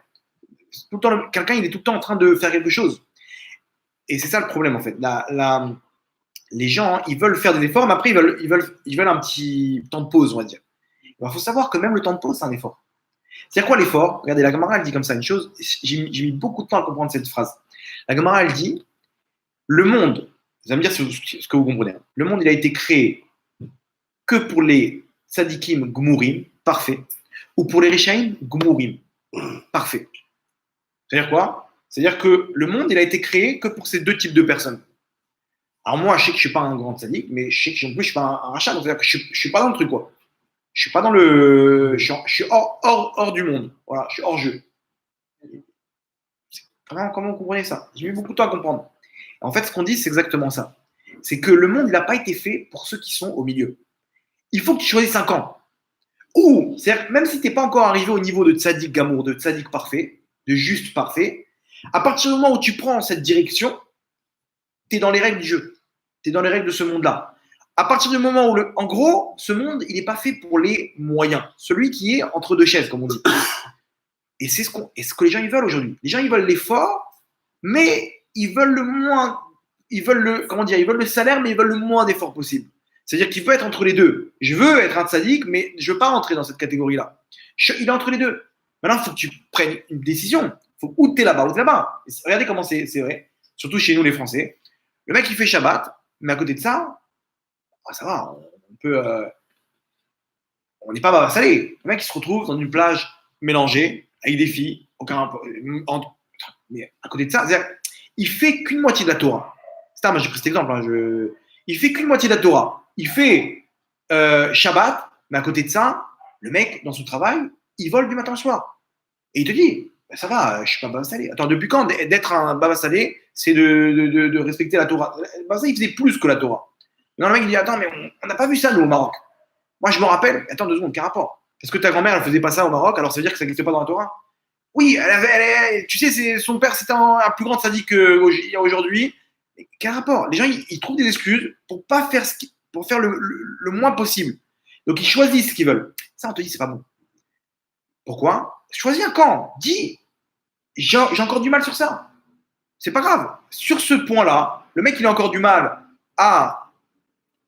A: Tout le temps, quelqu'un, il est tout le temps en train de faire quelque chose. Et c'est ça le problème, en fait. Les gens, ils veulent faire des efforts, mais après, ils veulent un petit temps de pause, on va dire. Il faut savoir que même le temps de pause, c'est un effort. C'est-à-dire quoi l'effort? Regardez, la Gemara, elle dit comme ça une chose. J'ai mis beaucoup de temps à comprendre cette phrase. La Gemara, elle dit, le monde, vous allez me dire ce que vous comprenez. Le monde, il a été créé que pour les tzadikim gmurim, parfait, ou pour les rishaim gmurim, parfait. C'est-à-dire quoi? C'est-à-dire que le monde, il a été créé que pour ces deux types de personnes. Alors moi, je sais que je ne suis pas un grand tzadik, mais je sais que en plus, je ne suis pas un rachat, donc c'est-à-dire que je ne suis pas dans le truc, quoi. Je suis pas dans le. Je suis hors du monde. Voilà, je suis hors jeu. Comment vous comprenez ça? J'ai mis beaucoup de temps à comprendre. En fait, ce qu'on dit, c'est exactement ça. C'est que le monde, il n'a pas été fait pour ceux qui sont au milieu. Il faut que tu choisisses un camp. Ou, c'est-à-dire, même si tu n'es pas encore arrivé au niveau de tzaddik gamour, de tzaddik parfait, de juste parfait, à partir du moment où tu prends cette direction, tu es dans les règles du jeu. Tu es dans les règles de ce monde-là. À partir du moment où, en gros, ce monde, il n'est pas fait pour les moyens. Celui qui est entre deux chaises, comme on dit. Et c'est ce que les gens ils veulent aujourd'hui. Les gens, ils veulent l'effort, mais ils veulent le moins. Ils veulent le salaire, mais ils veulent le moins d'efforts possible. C'est-à-dire qu'il veut être entre les deux. Je veux être un tzaddik, mais je ne veux pas rentrer dans cette catégorie-là. Il est entre les deux. Maintenant, il faut que tu prennes une décision. Il faut ou tu es là-bas ou tu es là-bas. Regardez comment c'est vrai. Surtout chez nous, les Français. Le mec, il fait Shabbat, mais à côté de ça, ça va, on peut. On n'est pas baba salé. Le mec, il se retrouve dans une plage mélangée, avec des filles, mais à côté de ça, il fait qu'une moitié de la Torah. Moi, j'ai pris cet exemple. Il fait qu'une moitié de la Torah. Il fait Shabbat, mais à côté de ça, le mec, dans son travail, il vole du matin au soir. Et il te dit, ça va, je ne suis pas baba salé. Attends, depuis quand d'être un baba salé, c'est de respecter la Torah? Baba salé, il faisait plus que la Torah. Non, le mec, il dit, attends, mais on n'a pas vu ça, nous, au Maroc. Moi, je me rappelle, attends 2 secondes, quel rapport? Parce que ta grand-mère, elle faisait pas ça au Maroc, alors ça veut dire que ça n'existait pas dans la Torah? Oui, tu sais, son père, c'était un plus grand sadique qu'aujourd'hui. Quel rapport? Les gens, ils trouvent des excuses pour pas faire pour faire le moins possible. Donc, ils choisissent ce qu'ils veulent. Ça, on te dit, c'est pas bon. Pourquoi? Choisis un camp. Dis, j'ai encore du mal sur ça. C'est pas grave. Sur ce point-là, le mec, il a encore du mal à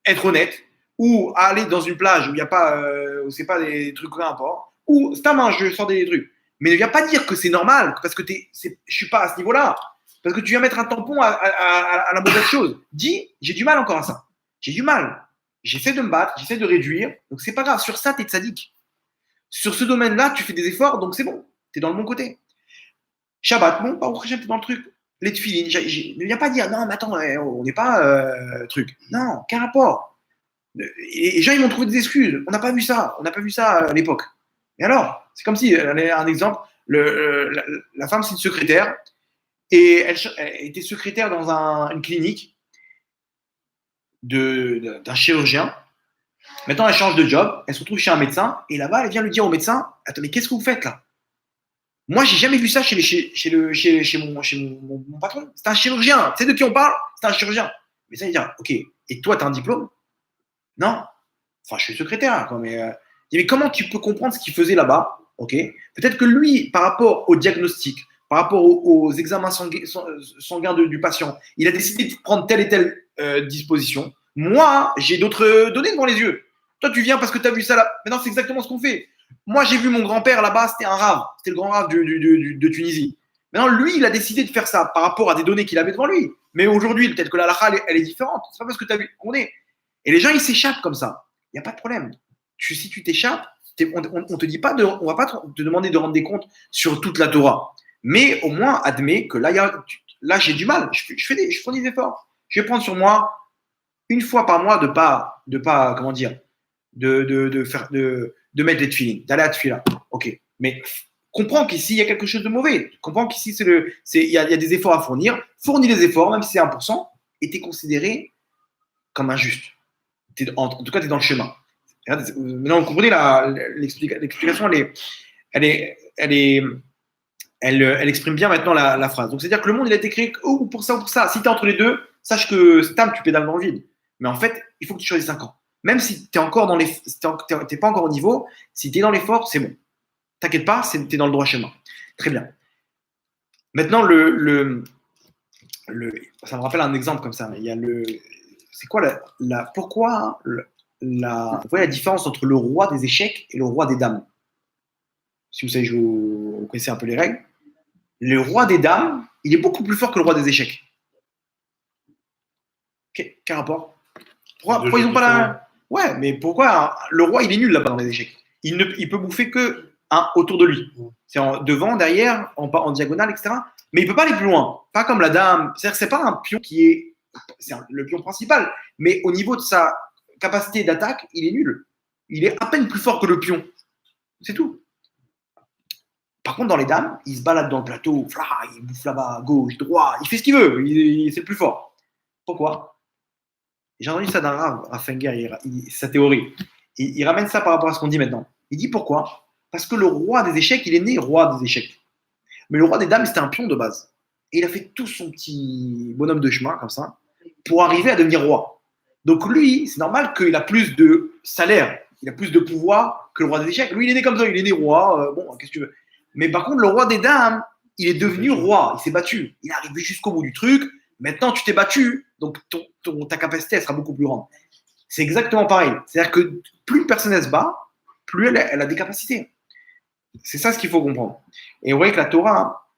A: être honnête. ou aller dans une plage où il n'y a pas, où c'est pas des trucs peu importe, ou c'est un main, je sors des trucs. Mais ne viens pas dire que c'est normal parce que je suis pas à ce niveau-là. Parce que tu viens mettre un tampon à la mauvaise chose. Dis, j'ai du mal encore à ça. J'ai du mal. J'essaie de me battre, j'essaie de réduire. Donc c'est pas grave. Sur ça, tu es sadique. Sur ce domaine-là, tu fais des efforts, donc c'est bon. Tu es dans le bon côté. Shabbat, bon, pas au tu es dans le truc. Les tefilines, ne viens pas dire non, mais attends, on n'est pas truc. Non, quel rapport? Et les gens, ils m'ont trouvé des excuses. On n'a pas vu ça. On n'a pas vu ça à l'époque. Et alors? C'est comme si, un exemple, la femme, c'est une secrétaire. Et elle était secrétaire dans une clinique d'un chirurgien. Maintenant, elle change de job. Elle se retrouve chez un médecin. Et là-bas, elle vient lui dire au médecin, attends, mais qu'est-ce que vous faites là? Moi, j'ai jamais vu ça chez mon patron. C'est un chirurgien. Tu sais de qui on parle? C'est un chirurgien. Mais ça, il dit, ok. Et toi, tu as un diplôme? Non. Enfin, je suis secrétaire. Quoi, mais comment tu peux comprendre ce qu'il faisait là-bas? Ok. Peut-être que lui, par rapport au diagnostic, par rapport aux examens sanguins du patient, il a décidé de prendre telle et telle disposition. Moi, j'ai d'autres données devant les yeux. Toi, tu viens parce que tu as vu ça là. Maintenant, c'est exactement ce qu'on fait. Moi, j'ai vu mon grand-père là-bas, c'était un rave. C'était le grand rave de Tunisie. Maintenant, lui, il a décidé de faire ça par rapport à des données qu'il avait devant lui. Mais aujourd'hui, peut-être que la halakha, elle est différente. C'est pas parce que tu as vu. Et les gens, ils s'échappent comme ça. Il n'y a pas de problème. Si tu t'échappes, on ne te dit pas on va pas te demander de rendre des comptes sur toute la Torah. Mais au moins, admets que là j'ai du mal. Je fais des efforts. Je vais prendre sur moi une fois par mois de pas comment dire, de mettre les tefilines, d'aller à tefila. Ok. Mais comprends qu'ici il y a quelque chose de mauvais. Comprends qu'ici il y a des efforts à fournir. Fournis les efforts, même si c'est 1%, et tu es considéré comme injuste. En tout cas, tu es dans le chemin. Maintenant, vous comprenez l'explication, elle exprime bien maintenant la phrase. Donc, c'est-à-dire que le monde, il a été créé pour ça ou pour ça. Si tu es entre les deux, sache que Stam, tu pédales dans le vide. Mais en fait, il faut que tu choisisses 5 ans. Même si tu n'es pas encore au niveau, si tu es dans l'effort, c'est bon. T'inquiète pas, tu es dans le droit chemin. Très bien. Maintenant, ça me rappelle un exemple comme ça. Il y a c'est quoi pourquoi vous voyez la différence entre le roi des échecs et le roi des dames? Si vous savez, vous connaissez un peu les règles. Le roi des dames, il est beaucoup plus fort que le roi des échecs. Quel rapport? Pourquoi ils n'ont pas la. Ouais, mais pourquoi le roi, il est nul là-bas dans les échecs? Il peut bouffer que un autour de lui. C'est devant, derrière, en diagonale, etc. Mais il ne peut pas aller plus loin. Pas comme la dame. C'est-à-dire que ce n'est pas un pion qui est. C'est le pion principal. Mais au niveau de sa capacité d'attaque, il est nul. Il est à peine plus fort que le pion. C'est tout. Par contre, dans les dames, il se balade dans le plateau, il bouffe là-bas, gauche, droit, il fait ce qu'il veut, c'est le plus fort. Pourquoi? J'ai entendu ça d'un rave, à Fenger, sa théorie. Il ramène ça par rapport à ce qu'on dit maintenant. Il dit pourquoi? Parce que le roi des échecs, il est né roi des échecs. Mais le roi des dames, c'était un pion de base. Et il a fait tout son petit bonhomme de chemin, comme ça, pour arriver à devenir roi. Donc lui, c'est normal qu'il a plus de salaire, il a plus de pouvoir que le roi des échecs. Lui, il est né comme ça, il est né roi, bon, qu'est-ce que tu veux? Mais par contre, le roi des dames, il est devenu roi, il s'est battu. Il est arrivé jusqu'au bout du truc. Maintenant, tu t'es battu, donc ta capacité, elle sera beaucoup plus grande. C'est exactement pareil. C'est-à-dire que plus une personne elle se bat, plus elle a des capacités. C'est ça ce qu'il faut comprendre. Et vous voyez que la Torah,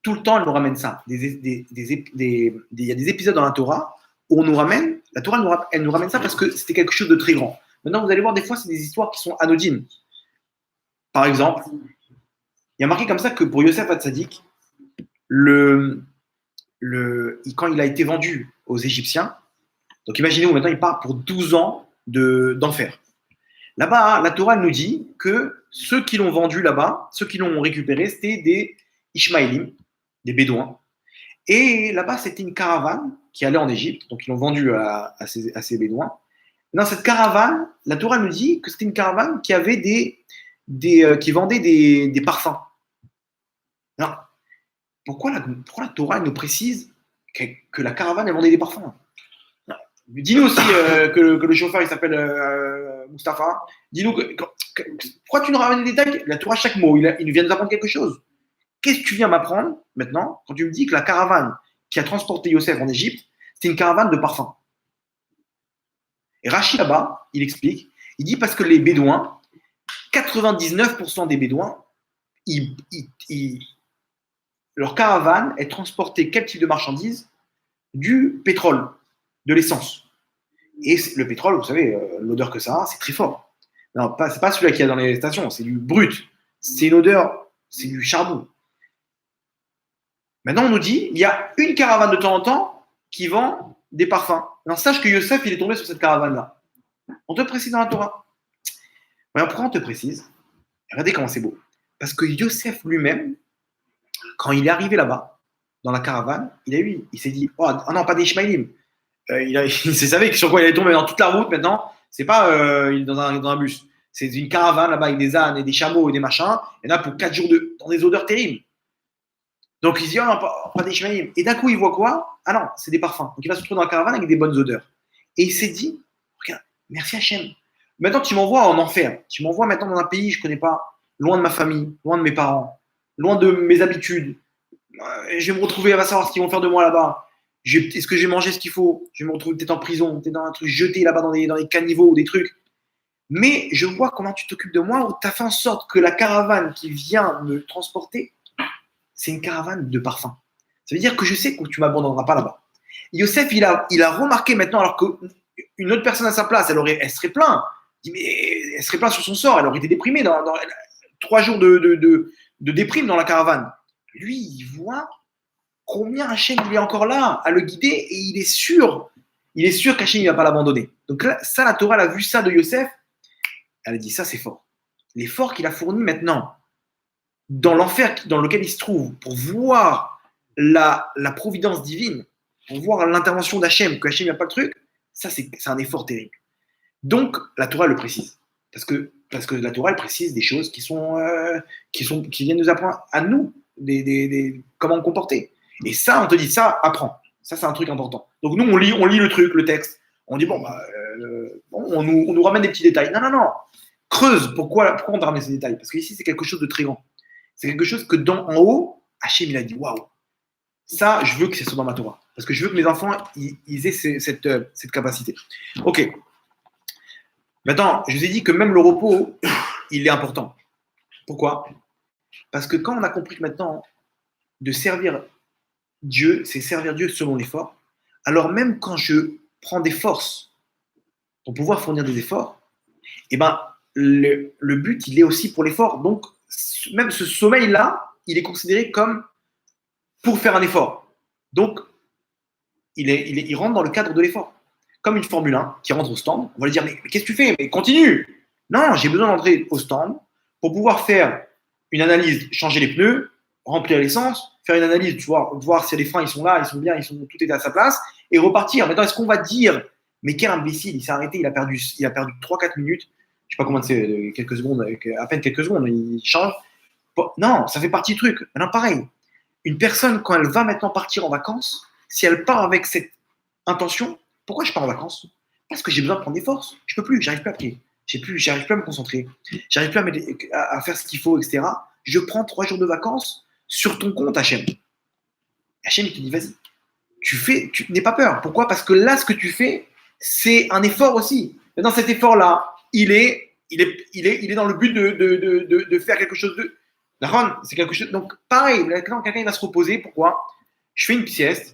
A: tout le temps, elle nous ramène ça. Il y a des épisodes dans la Torah où on nous ramène, la Torah, elle nous ramène ça parce que c'était quelque chose de très grand. Maintenant, vous allez voir, des fois, c'est des histoires qui sont anodines. Par exemple, il y a marqué comme ça que pour Yosef Hatzadik, quand il a été vendu aux Égyptiens, donc imaginez-vous, maintenant il part pour 12 ans d'enfer. Là-bas, la Torah nous dit que ceux qui l'ont vendu là-bas, ceux qui l'ont récupéré, c'était des Ishmaélim, des Bédouins. Et là-bas, c'était une caravane qui allait en Égypte, donc ils l'ont vendu à ces Bédouins. Dans cette caravane, la Torah nous dit que c'était une caravane qui avait qui vendait des parfums. Alors, pourquoi la Torah nous précise que la caravane elle vendait des parfums? Dis-nous aussi que le chauffeur il s'appelle Mustapha. Dis-nous pourquoi tu nous ramènes des détails? La Torah, chaque mot, il vient nous apprendre quelque chose. Qu'est-ce que tu viens m'apprendre maintenant quand tu me dis que la caravane qui a transporté Yosef en Égypte, c'était une caravane de parfums? Et Rachid là-bas, il explique, il dit parce que les Bédouins, 99% des Bédouins, leur caravane est transportée quel type de marchandises? Du pétrole, de l'essence. Et le pétrole, vous savez, l'odeur que ça a, c'est très fort. Non, c'est pas celui-là qu'il y a dans les stations, c'est du brut. C'est une odeur, c'est du charbon. Maintenant, on nous dit, il y a une caravane de temps en temps qui vend des parfums. Alors, sache que Yosef, il est tombé sur cette caravane-là. On te précise dans la Torah. Alors, pourquoi on te précise? Regardez comment c'est beau. Parce que Yosef lui-même, quand il est arrivé là-bas, dans la caravane, il s'est dit, oh non, pas des Ishmaélim. Il savait sur quoi il allait tomber dans toute la route maintenant. C'est pas dans un bus. C'est une caravane là-bas avec des ânes et des chameaux et des machins. Il y en a pour 4 jours dans des odeurs terribles. Donc il se dit, oh non, pas des Ishmaélim. Et d'un coup, il voit quoi? Ah non, c'est des parfums. Donc il va se retrouver dans la caravane avec des bonnes odeurs. Et il s'est dit, regarde, merci Hachem. Maintenant, tu m'envoies en enfer. Tu m'envoies maintenant dans un pays que je ne connais pas, loin de ma famille, loin de mes parents, loin de mes habitudes. Je vais me retrouver, elle va savoir ce qu'ils vont faire de moi là-bas. Est-ce que je vais manger ce qu'il faut? Je vais me retrouver peut-être en prison, peut-être dans un truc jeté là-bas dans les caniveaux ou des trucs. Mais je vois comment tu t'occupes de moi, où tu as fait en sorte que la caravane qui vient me transporter, c'est une caravane de parfums. Ça veut dire que je sais que tu ne m'abandonneras pas là-bas. Yosef, il a remarqué maintenant, alors qu'une autre personne à sa place, elle serait plainte. Elle serait plainte sur son sort, elle aurait été déprimée dans 3 jours de déprime dans la caravane. Lui, il voit combien Hachem il est encore là à le guider et il est sûr qu'Hachem ne va pas l'abandonner. Donc là, ça, la Torah, elle a vu ça de Yosef. Elle a dit, ça, c'est fort. L'effort qu'il a fourni maintenant dans l'enfer dans lequel il se trouve pour voir la providence divine, pour voir l'intervention d'Hachem, que Hachem n'a pas le truc, ça, c'est un effort terrible. Donc, la Torah le précise. Parce que la Torah, elle précise des choses qui viennent nous apprendre à nous, comment comporter. Et ça, on te dit, ça, apprends. Ça, c'est un truc important. Donc, nous, on lit le truc, le texte. On dit, on nous ramène des petits détails. Non. Creuse. Pourquoi on te ramène ces détails? Parce qu'ici, c'est quelque chose de très grand. C'est quelque chose que en haut, Hachem, il a dit, waouh, ça, je veux que ce soit dans ma Torah. Parce que je veux que mes enfants, ils aient cette capacité. Ok. Maintenant, je vous ai dit que même le repos, il est important. Pourquoi? Parce que quand on a compris que maintenant, de servir Dieu, c'est servir Dieu selon l'effort, alors même quand je prends des forces pour pouvoir fournir des efforts, eh ben, le but, il est aussi pour l'effort. Donc, même ce sommeil-là, il est considéré comme pour faire un effort. Donc, il rentre dans le cadre de l'effort. Comme une Formule 1 qui rentre au stand, on va lui dire, mais qu'est-ce que tu fais? Mais continue. Non, j'ai besoin d'entrer au stand pour pouvoir faire une analyse, changer les pneus, remplir l'essence, faire une analyse, voir si les freins ils sont là, ils sont bien, tout est à sa place, et repartir. Maintenant, est-ce qu'on va dire, mais quel imbécile, il s'est arrêté, il a perdu 3-4 minutes, je sais pas comment c'est, quelques secondes, à peine quelques secondes, il change. Bon, non, ça fait partie du truc. Maintenant, pareil, une personne, quand elle va maintenant partir en vacances, si elle part avec cette intention, pourquoi je pars en vacances? Parce que j'ai besoin de prendre des forces. Je peux plus, j'arrive plus à pied. J'arrive plus à me concentrer. J'arrive plus à faire ce qu'il faut, etc. Je prends 3 jours de vacances sur ton compte, Hachem. Hachem, il te dit, vas-y. Tu n'aie pas peur. Pourquoi? Parce que là, ce que tu fais, c'est un effort aussi. Et dans cet effort-là, il est dans le but de faire quelque chose de. C'est quelque chose. Donc, pareil, quand quelqu'un va se reposer, pourquoi? Je fais une sieste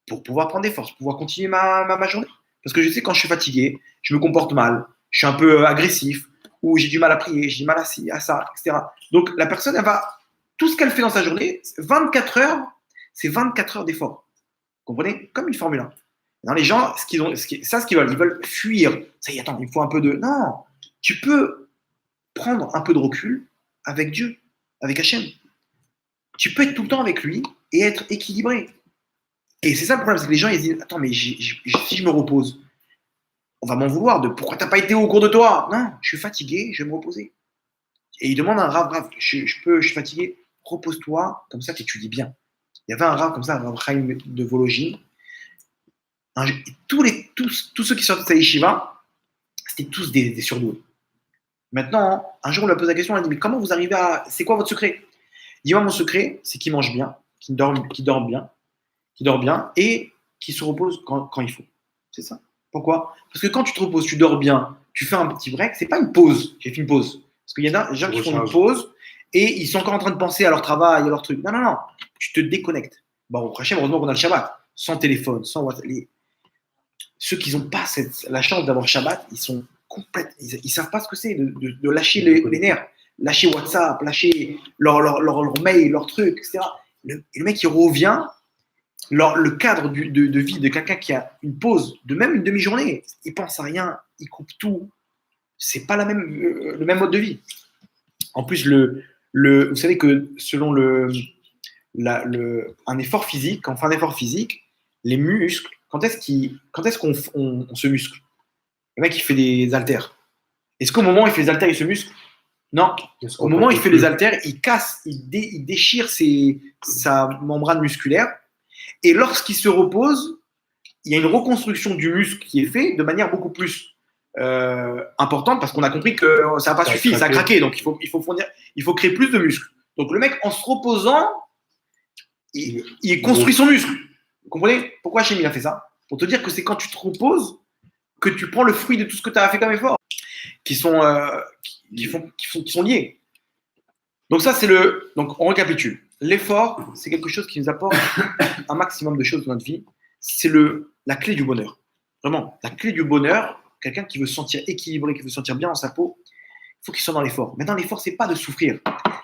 A: pour pouvoir prendre des forces, pour pouvoir continuer ma journée. Parce que je sais quand je suis fatigué, je me comporte mal, je suis un peu agressif, ou j'ai du mal à prier, j'ai du mal à ça, etc. Donc la personne, elle va, tout ce qu'elle fait dans sa journée, 24 heures, c'est 24 heures d'effort. Vous comprenez? Comme une Formule 1. Dans les gens, ce qu'ils veulent, ils veulent fuir. Ça y est, attends, il faut un peu de. Non, tu peux prendre un peu de recul avec Dieu, avec Hachem. Tu peux être tout le temps avec lui et être équilibré. Et c'est ça le problème, c'est que les gens ils disent, attends, mais si je me repose, on va m'en vouloir de pourquoi t'as pas été au cours de toi? Non, je suis fatigué, je vais me reposer. Et il demande à un rave, je suis fatigué, repose-toi, comme ça tu étudies bien. Il y avait un rave comme ça, un rave Chaim de Vologine. Tous ceux qui sortaient de sa yeshiva, c'était tous des surdoués. Maintenant, un jour on lui a posé la question, on a dit, mais comment vous arrivez à. C'est quoi votre secret? Il dit, moi, mon secret, c'est qu'il mange bien, qu'il dort bien et qui se repose quand il faut. C'est ça. Pourquoi? Parce que quand tu te reposes, tu dors bien, tu fais un petit break, c'est pas une pause. J'ai fait une pause. Parce qu'il y en a des gens qui font une pause et ils sont encore en train de penser à leur travail, à leur truc. Non, non, non. Tu te déconnectes. Bon, au prochain, heureusement qu'on a le Shabbat. Sans téléphone, sans WhatsApp. Ceux qui n'ont pas la chance d'avoir Shabbat, ils sont complètes. Ils savent pas ce que c'est de lâcher les nerfs, lâcher WhatsApp, lâcher leur mail, leur truc, etc. Le mec, il revient. Le cadre de vie de quelqu'un qui a une pause de même une demi-journée, il pense à rien, il coupe tout. C'est pas le même mode de vie. En plus, vous savez que selon un effort physique, quand on fait un effort physique, les muscles, quand est-ce qu'on se muscle? Le mec, il fait des haltères. Est-ce qu'au moment où il fait les haltères, il se muscle? Non. Au moment où il fait les haltères, il casse, il déchire sa membrane musculaire. Et lorsqu'il se repose, il y a une reconstruction du muscle qui est faite de manière beaucoup plus importante parce qu'on a compris que ça n'a pas suffi, ça a craqué. Donc il faut créer plus de muscles. Donc le mec, en se reposant, il construit son muscle. Vous comprenez pourquoi Hachem a fait ça? Pour te dire que c'est quand tu te reposes que tu prends le fruit de tout ce que tu as fait comme effort, qui sont liés. Donc ça, donc on récapitule. L'effort, c'est quelque chose qui nous apporte un maximum de choses dans notre vie. C'est la clé du bonheur. Vraiment, la clé du bonheur, quelqu'un qui veut se sentir équilibré, qui veut se sentir bien dans sa peau, il faut qu'il soit dans l'effort. Maintenant, l'effort, c'est pas de souffrir.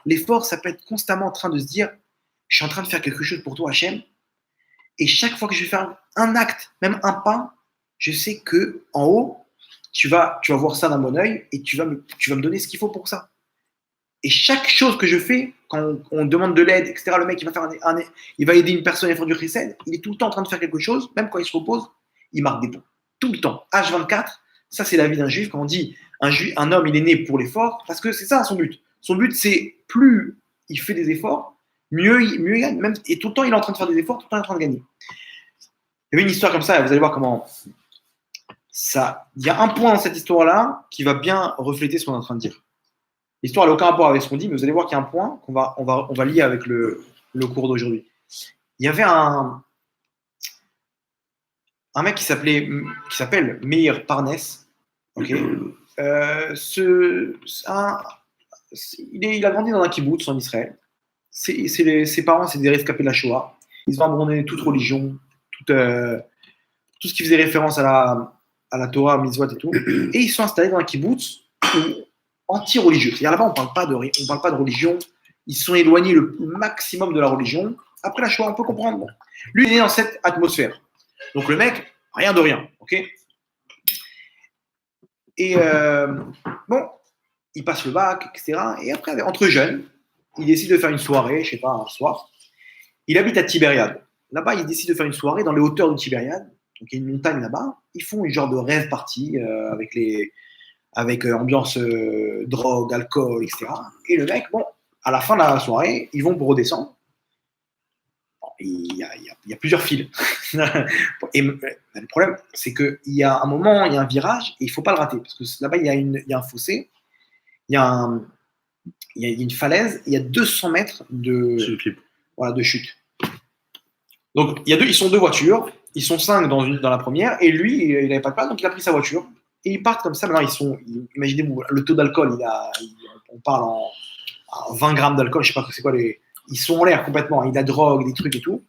A: L'effort, ça peut être constamment en train de se dire, je suis en train de faire quelque chose pour toi, Hachem, et chaque fois que je vais faire un acte, même un pas, je sais que en haut, tu vas voir ça dans mon œil et tu vas me donner ce qu'il faut pour ça. Et chaque chose que je fais, quand on demande de l'aide, etc., le mec, il va aider une personne à faire du chesed, il est tout le temps en train de faire quelque chose, même quand il se repose, il marque des points. Tout le temps. H24, ça c'est la vie d'un juif. Quand on dit un homme, il est né pour l'effort, parce que c'est ça son but. Son but, c'est plus il fait des efforts, mieux il gagne. Même, et tout le temps, il est en train de faire des efforts, tout le temps, il est en train de gagner. Il y avait une histoire comme ça, vous allez voir comment ça. Il y a un point dans cette histoire-là qui va bien refléter ce qu'on est en train de dire. L'histoire n'a aucun rapport avec ce qu'on dit, mais vous allez voir qu'il y a un point qu'on va lier avec le cours d'aujourd'hui. Il y avait un mec qui s'appelle Meir Parnes. Okay. Il a grandi dans un kibbutz en Israël. Ses parents, c'est des rescapés de la Shoah. Ils ont abandonné toute religion, tout ce qui faisait référence à la Torah, Mitzvot et tout. Et ils sont installés dans un kibbutz anti-religieux. C'est-à-dire là-bas, on ne parle pas de religion. Ils se sont éloignés le maximum de la religion. Après la Shoah, on peut comprendre. Bon. Lui, il est né dans cette atmosphère. Donc le mec, rien de rien. Ok. Et bon, il passe le bac, etc. Et après, entre jeunes, il décide de faire une soirée, je sais pas, un soir. Il habite à Tibériade. Là-bas, il décide de faire une soirée dans les hauteurs de Tibériade. Donc il y a une montagne là-bas. Ils font une genre de rêve party avec ambiance drogue, alcool, etc. Et le mec, bon, à la fin de la soirée, ils vont pour redescendre. Bon, il y a plusieurs fils. Et le problème, c'est qu'il y a un moment, il y a un virage, et il ne faut pas le rater. Parce que là-bas, il y a un fossé, il y a une falaise, il y a 200 mètres de chute. Donc, ils sont deux voitures, ils sont 5 dans la première, et lui, il n'avait pas de place, donc il a pris sa voiture. Et ils partent comme ça. Maintenant, imaginez-vous, le taux d'alcool, on parle en 20 grammes d'alcool, je ne sais pas c'est quoi ils sont en l'air complètement. Il y a de la drogue, des trucs et tout.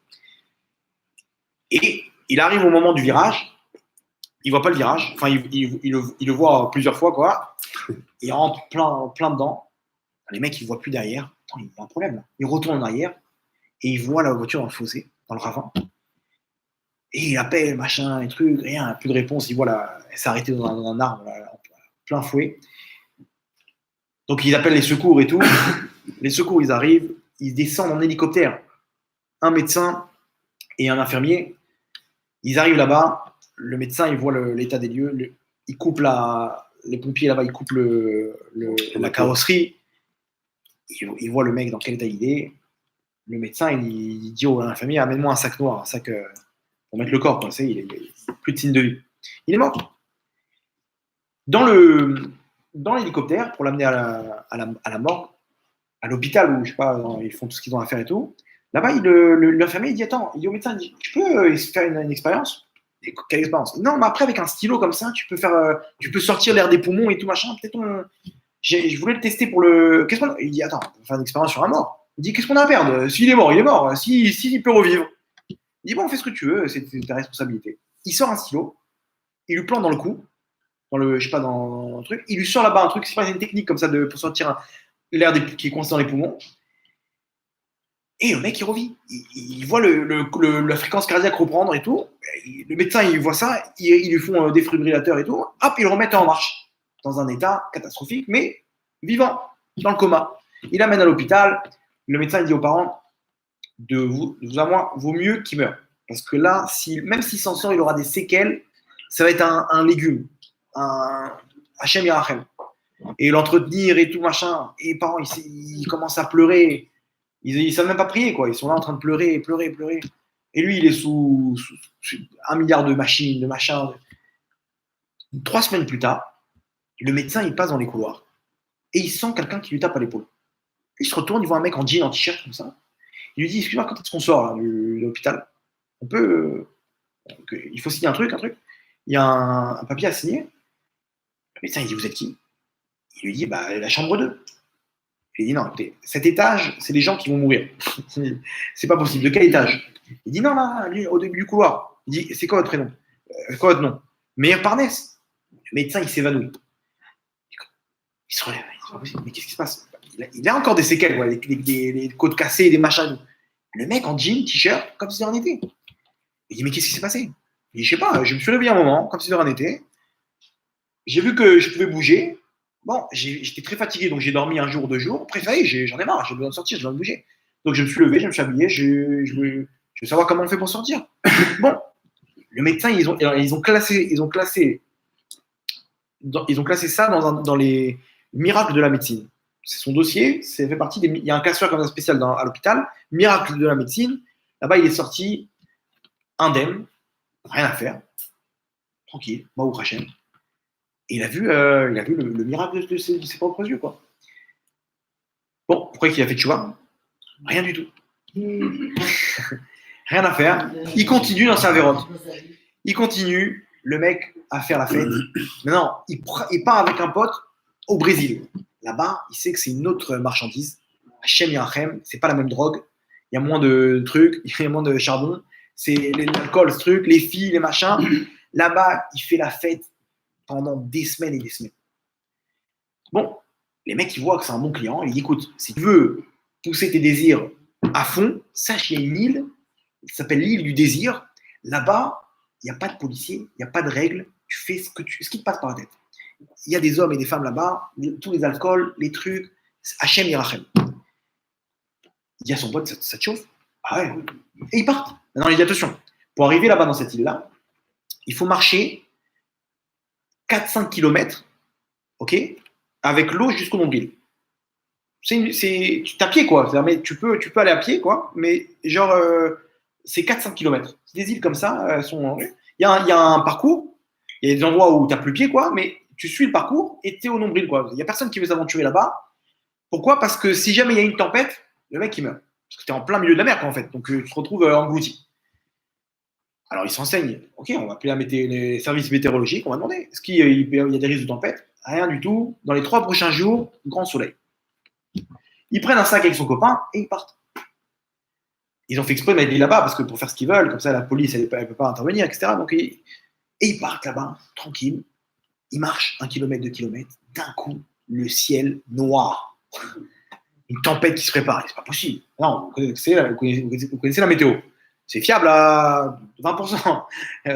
A: Et il arrive au moment du virage. Il ne voit pas le virage. Enfin, il le voit plusieurs fois, quoi. Il rentre plein dedans. Les mecs, ils ne voient plus derrière. Attends, il y a un problème. Là. Il retourne en arrière et il voit la voiture dans le fossé, dans le ravin. Et il appelle, machin, et trucs, rien, plus de réponse. Il voit elle s'est arrêtée dans un arbre, là, en plein fouet. Donc ils appellent les secours et tout. Les secours, ils arrivent, ils descendent en hélicoptère. Un médecin et un infirmier. Ils arrivent là-bas. Le médecin, il voit l'état des lieux. Il coupe les pompiers là-bas, ils coupent la carrosserie. Il voit le mec dans quel état il est. Le médecin, il dit à l'infirmier, amène-moi un sac noir, un sac pour mettre le corps. Quoi. Il a plus de signe de vie. Il est mort. Dans l'hélicoptère, pour l'amener à la morgue, à l'hôpital où, je sais pas, ils font tout ce qu'ils ont à faire et tout, là-bas, l'infirmier, il dit, attends, il dit au médecin, tu peux faire une expérience? Quelle expérience? Non, mais après, avec un stylo comme ça, tu peux sortir l'air des poumons et tout machin. Peut-être je voulais le tester pour le. Qu'est-ce qu'on. Il dit, attends, on va faire une expérience sur un mort. Il dit, qu'est-ce qu'on a à perdre? S'il est mort, il est mort. Il peut revivre. Il dit, bon, fais ce que tu veux, c'est ta responsabilité. Il sort un stylo, il lui plante dans le cou, je sais pas, dans le truc. Il lui sort là-bas un truc, c'est pas une technique comme ça pour sortir l'air qui est coincé dans les poumons. Et le mec, il revit. Il voit la fréquence cardiaque reprendre et tout. Le médecin, il voit ça. Ils lui font un défibrillateur et tout. Hop, ils le remettent en marche. Dans un état catastrophique, mais vivant, dans le coma. Il l'amène à l'hôpital. Le médecin, il dit aux parents, de vous à moi, vaut mieux qu'il meure. Parce que là, même s'il s'en sort, il aura des séquelles. Ça va être un légume. Un Hachem Yarachem. Et l'entretenir et tout, machin. Et les parents, ils commencent à pleurer. Ils ne savent même pas prier, quoi. Ils sont là en train de pleurer, pleurer, pleurer. Et lui, il est sous 1 milliard de machines, de machins. 3 semaines plus tard, le médecin, il passe dans les couloirs. Et il sent quelqu'un qui lui tape à l'épaule. Il se retourne, il voit un mec en jean, en t-shirt, comme ça. Il lui dit, excuse-moi, quand est-ce qu'on sort là, de l'hôpital? On peut... il faut signer un truc. Il y a un papier à signer. Le médecin, il dit, vous êtes qui? Il lui dit, bah, la chambre 2. Il dit non, écoutez, cet étage, c'est les gens qui vont mourir. C'est pas possible. De quel étage? Il dit non, là, lui, au début du couloir. Il dit, c'est quoi votre prénom? Quoi votre nom? Meilleur Parnès. Le médecin, il s'évanouit. Il se relève. C'est pas possible. Mais qu'est-ce qui se passe? Il a encore des séquelles, quoi, des côtes cassées, des machins. Le mec en jean, t-shirt, comme si c'était en été. Il dit, mais qu'est-ce qui s'est passé? Il dit, je sais pas, je me suis levé un moment, comme si c'était en été. J'ai vu que je pouvais bouger. Bon, j'étais très fatigué, donc j'ai dormi 1 jour, 2 jours. Après, ça y est, j'en ai marre, j'ai besoin de sortir, j'ai besoin de bouger. Donc je me suis levé, je me suis habillé, je veux savoir comment on fait pour sortir. Bon, le médecin, ils ont classé ça dans les miracles de la médecine. C'est son dossier, ça fait partie il y a un classeur comme ça spécial à l'hôpital, miracle de la médecine. Là-bas, il est sorti indemne, rien à faire, tranquille, Baruch Hashem. Et il a vu le miracle de ses propres yeux, quoi. Bon, pourquoi il a fait tchouva? Rien du tout. Rien à faire. Il continue dans sa vérote. Il continue, le mec, à faire la fête. Maintenant, il part avec un pote au Brésil. Là-bas, il sait que c'est une autre marchandise. Hachem Yarachem, c'est pas la même drogue. Il y a moins de trucs, il y a moins de charbon. C'est l'alcool, ce truc, les filles, les machins. Là-bas, il fait la fête pendant des semaines et des semaines. Bon, les mecs, ils voient que c'est un bon client. Ils disent, écoute, si tu veux pousser tes désirs à fond, sache qu'il y a une île, qui s'appelle l'île du désir. Là-bas, il n'y a pas de policiers, il n'y a pas de règles. Tu fais ce qui te passe par la tête. Il y a des hommes et des femmes là-bas, tous les alcools, les trucs. Hachem Yarachem. Il dit à son pote, ça te chauffe? Ah ouais. Et ils partent. Maintenant, il dit, attention, pour arriver là-bas dans cette île-là, il faut marcher 4-5 km, ok, avec l'eau jusqu'au nombril. Tu à pied, quoi. Mais tu peux aller à pied, quoi, mais genre, c'est 4-5 km. C'est des îles comme ça. Il y a un parcours, il y a des endroits où tu n'as plus pied, quoi, mais tu suis le parcours et tu es au nombril, quoi. Il n'y a personne qui veut s'aventurer là-bas. Pourquoi? Parce que si jamais il y a une tempête, le mec, il meurt. Parce que tu es en plein milieu de la mer, quoi, en fait. Donc, tu te retrouves englouti. Alors, il s'enseigne. Ok, on va appeler les services météorologiques. On va demander est-ce qu'il y a des risques de tempête? Rien du tout. Dans les 3 prochains jours, grand soleil. Ils prennent un sac avec son copain et ils partent. Ils ont fait exprès de mettre là-bas parce que pour faire ce qu'ils veulent, comme ça la police elle ne peut pas intervenir, etc. Donc, et ils partent là-bas, tranquille. Ils marchent 1 km, 2 km. D'un coup, le ciel noir. Une tempête qui se prépare. C'est pas possible. Non, vous connaissez la météo. C'est fiable à 20%.